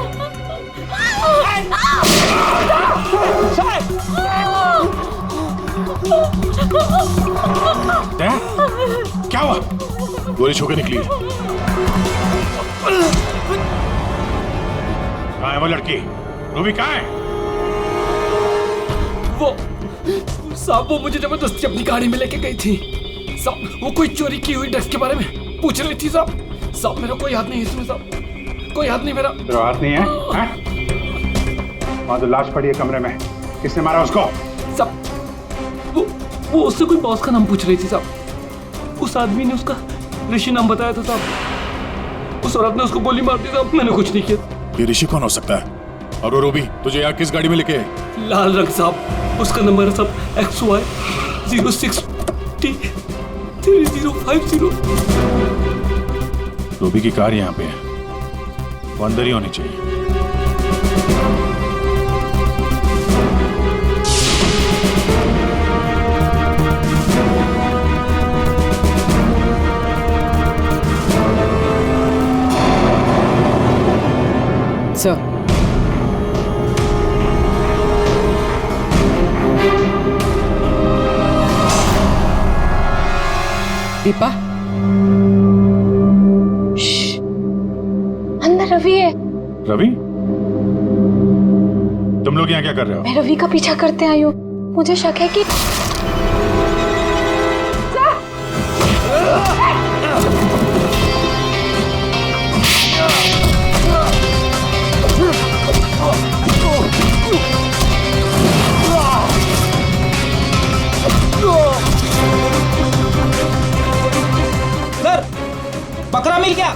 क्या हुआ? गोली छू के निकली है। कहाँ है वो लड़की? रूबी कहाँ है? वो मुझे जबरदस्ती अपनी गाड़ी में लेके गई थी साहब। वो कोई चोरी की हुई ड्रग्स के बारे में पूछ रही थी साहब। मेरा कोई हाथ नहीं है इसमें साहब, कोई हाथ नहीं मेरा। तेरा हाथ नहीं है? वहाँ तो लाश पड़ी है कमरे में, किसने मारा उसको? साहब वो उससे कोई बॉस का नाम पूछ रही थी साहब। उस आदमी ने उसका ऋषि नाम बताया था साहब। उस औरत ने उसको गोली मार दी साहब, मैंने कुछ नहीं किया। ये ऋषि कौन हो सकता है? और वो रूबी तुझे यहाँ किस गाड़ी में लेके? लाल रंग साहब, उसका नंबर है साहब XY 06T 3050। रूबी की कार यहाँ पे है, वो अंदर ही होनी चाहिए। सर, दीपा, अंदर रवि है। रवि, तुम लोग यहाँ क्या कर रहे हो? मैं रवि का पीछा करते आई हूँ। मुझे शक है कि सर, बकरा मिल गया।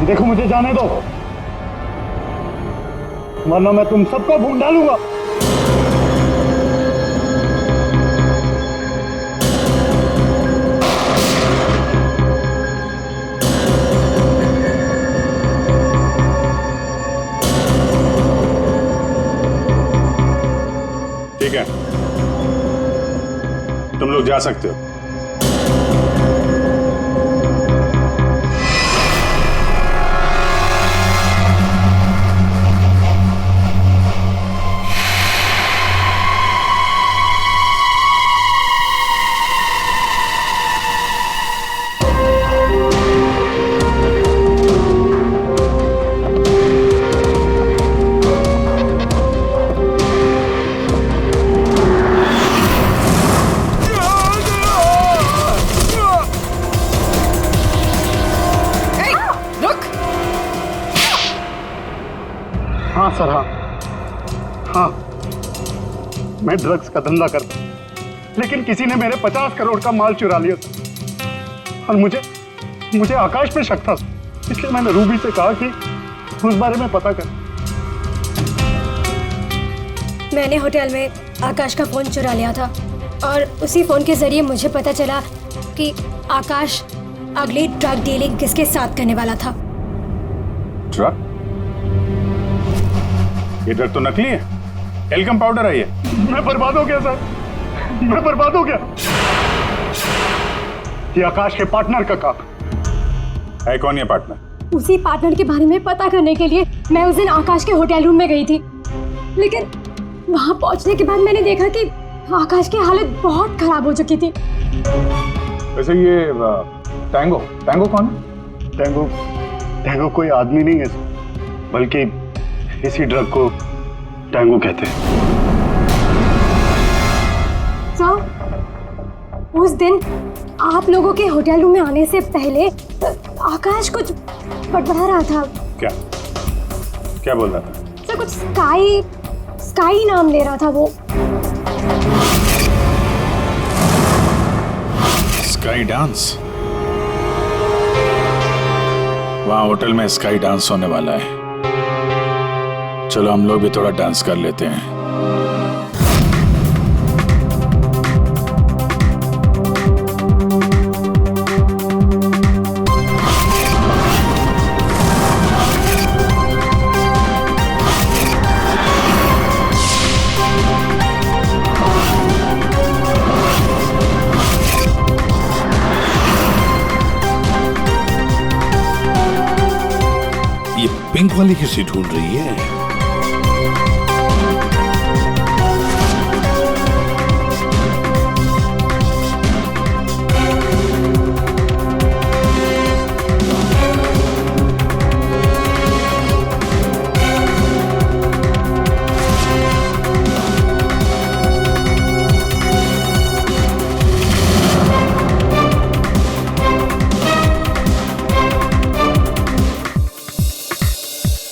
देखो, मुझे जाने दो, वरना मैं तुम सबको भून डालूंगा। ठीक है, तुम लोग जा सकते हो। हाँ सर, हाँ, मैं ड्रग्स का धंधा करता हूँ, लेकिन किसी ने मेरे 50 करोड़ का माल चुरा लिया सर। और मुझे आकाश पे शक था, इसलिए मैंने रूबी से कहा कि उस बारे में पता कर। मैंने होटल में आकाश का फ़ोन चुरा लिया था और उसी फ़ोन के ज़रिए मुझे पता चला कि आकाश अगली ड्रग डीलिंग किसके साथ करने वाला था। ड्रग? ये ड्रग तो नकली है, टेलकम पाउडर है ये। मैं बर्बाद हो गया सर, मैं बर्बाद हो गया। ये आकाश के पार्टनर का काम है। कौन ये पार्टनर? उसी पार्टनर के बारे में पता करने के लिए मैं उस दिन आकाश के होटल रूम में गई थी, लेकिन वहां पहुंचने के बाद मैंने देखा कि आकाश की हालत बहुत खराब हो चुकी थी। वैसे ये टैंगो टैंगो कौन है? टैंगो टैंगो कोई आदमी नहीं है बल्कि इसी ड्रग को टैंगो कहते हैं। सर, उस दिन आप लोगों के होटल रूम में आने से पहले आकाश कुछ बड़बड़ा रहा था। क्या क्या बोल रहा था? सर, कुछ स्काई नाम ले रहा था वो। Sky dance? वहां होटल में स्काई डांस होने वाला है। चलो हम लोग भी थोड़ा डांस कर लेते हैं। ये पिंक वाली किसी ढूंढ रही है?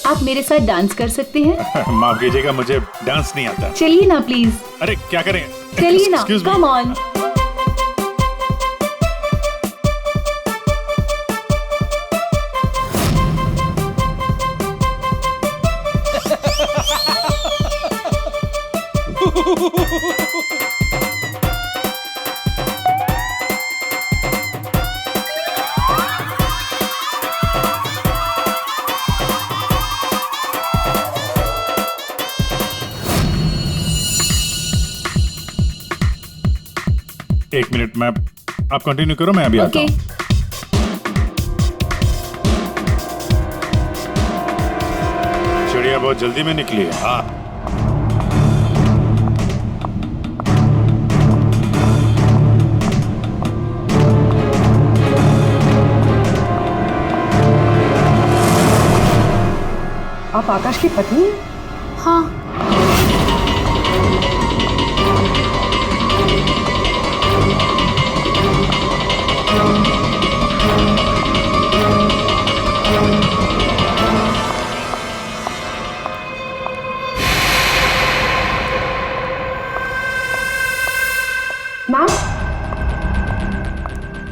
आप मेरे साथ डांस कर सकते हैं? माफ कीजिएगा, मुझे डांस नहीं आता। चलिए ना प्लीज। अरे क्या करें? चलिए ना, Excuse me. Come on. एक मिनट, मैं आप कंटिन्यू करो, मैं अभी आता हूँ। चिड़िया बहुत जल्दी में निकली है। हाँ, आप आकाश की पत्नी हैं? हाँ। मैम,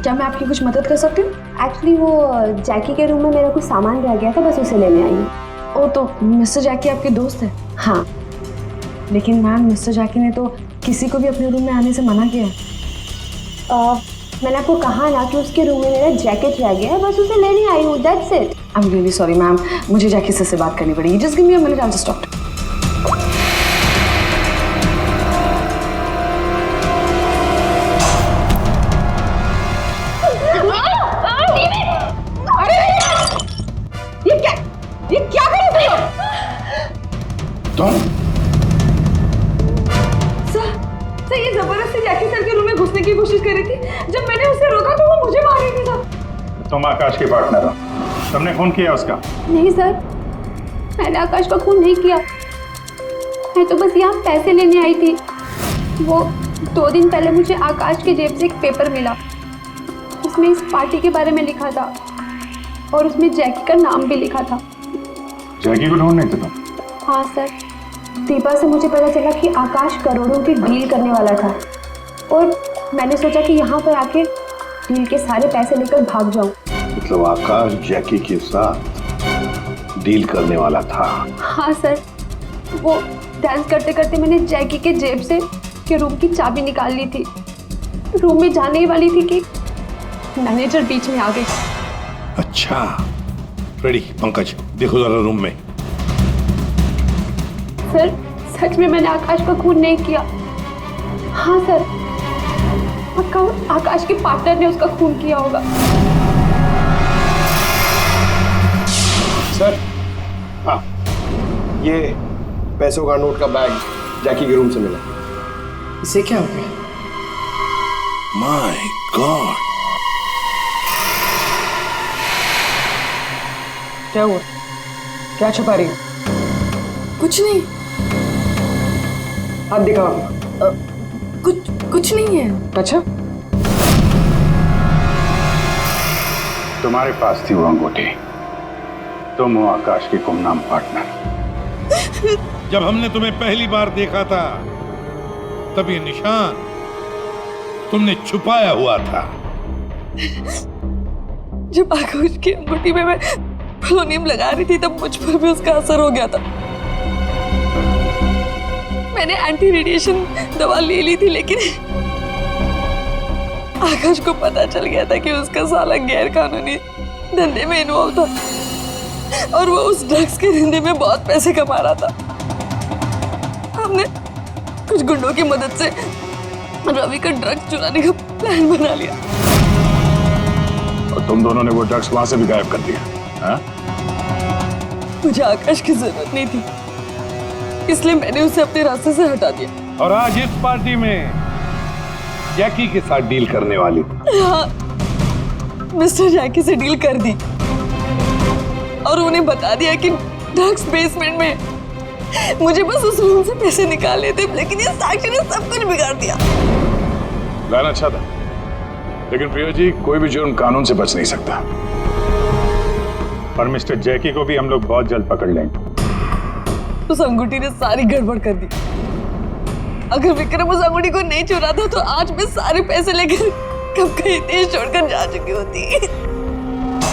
क्या मैं आपकी कुछ मदद कर सकती हूँ? एक्चुअली वो जैकी के रूम में मेरा कुछ सामान रह गया था, बस उसे लेने आई हूँ। ओ, तो मिस्टर जैकी आपके दोस्त है? हाँ। लेकिन मैम, मिस्टर जैकी ने तो किसी को भी अपने रूम में आने से मना किया। मैंने आपको कहा ना कि उसके रूम में मेरा जैकेट रह गया है, बस उसे लेने आई हूँ, that's it. I am really sorry ma'am, मुझे जैकी से बात करनी पड़ेगी। Just give me a minute, I will just talk. ये क्या कर रहे हो तुम? सर, ये जबरदस्ती जैकी सर के रूम में घुसने की कोशिश कर रही थी। जब मैंने उसे रोका तो वो मुझे मार रही थी सर। तुम आकाश के पार्टनर हो, तुमने खून किया उसका? नहीं सर, मैंने आकाश का खून नहीं किया। मैं तो बस यहाँ पैसे लेने आई थी। वो 2 दिन पहले मुझे आकाश के जेब से एक पेपर मिला, उसमें इस पार्टी के बारे में लिखा था और उसमें जैकी का नाम भी लिखा था। जैकी को ढूंढ नहीं थे तुम? हाँ सर, दीपा से मुझे पता चला कि आकाश करोड़ों की डील करने वाला था और मैंने सोचा कि यहाँ पर आके डील के सारे पैसे लेकर भाग जाऊं। मतलब आकाश जैकी के साथ डील करने वाला था? हाँ सर, वो डांस करते करते मैंने जैकी के जेब से के रूम की चाबी निकाल ली थी। रूम में जाने ही वाली थी कि मैनेजर बीच में आ गई। अच्छा, रेडी पंकज, देखो जरा रूम में। सर सच में मैंने आकाश का खून नहीं किया। हाँ सर, पक्का आकाश के पार्टनर ने उसका खून किया होगा। सर, हाँ, ये पैसों का नोट का बैग जैकी के रूम से मिला। इसे क्या हो गया? माय गॉड, क्या हुआ? क्या छुपा रही हो? कुछ नहीं। हाथ दिखाओ। कुछ नहीं है। अच्छा, तुम्हारे पास थी वो अंगूठी, तुम हो आकाश की गुमनाम पार्टनर। जब हमने तुम्हें पहली बार देखा था तब ये निशान तुमने छुपाया हुआ था। जब आकाश की अंगूठी में मैं पोलोनियम लगा रही थी तब मुझ पर भी उसका असर हो गया था। मैंने एंटी रेडिएशन दवा ले ली थी, लेकिन आकाश को पता चल गया था कि उसका साला गैर कानूनी धंधे में इन्वॉल्व था और वो उस ड्रग्स के धंधे में बहुत पैसे कमा रहा था। हमने कुछ गुंडों की मदद से रवि का ड्रग्स चुराने का प्लान बना लिया। और तुम दोनों ने वो ड्रग्स वहां से भी गायब कर दिया, हाँ? मुझे आकाश की जरूरत नहीं थी, इसलिए मैंने उसे अपने रास्ते से हटा दिया। और आज इस पार्टी में जैकी के साथ डील करने वाली थी। हाँ, मिस्टर जैकी से डील कर दी और उन्हें बता दिया कि ड्रग्स बेसमेंट में। मुझे बस उस रूम से पैसे निकालने थे, लेकिन ये साक्षी ने सब कुछ बिगाड़ दिया। प्लान अच्छा था, लेकिन प्रिया जी, कोई भी जुर्म कानून से बच नहीं सकता। और मिस्टर जैकी को भी हम लोग बहुत जल्द पकड़ लेंगे। उस अंगूठी ने सारी गड़बड़ कर दी। अगर विक्रम उस अंगूठी को नहीं चुराता तो आज मैं सारे पैसे लेकर कब कहीं देश छोड़कर जा चुकी होती।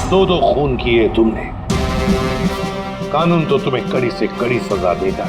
दो खून किए तुमने, कानून तो तुम्हें कड़ी से कड़ी सजा देगा।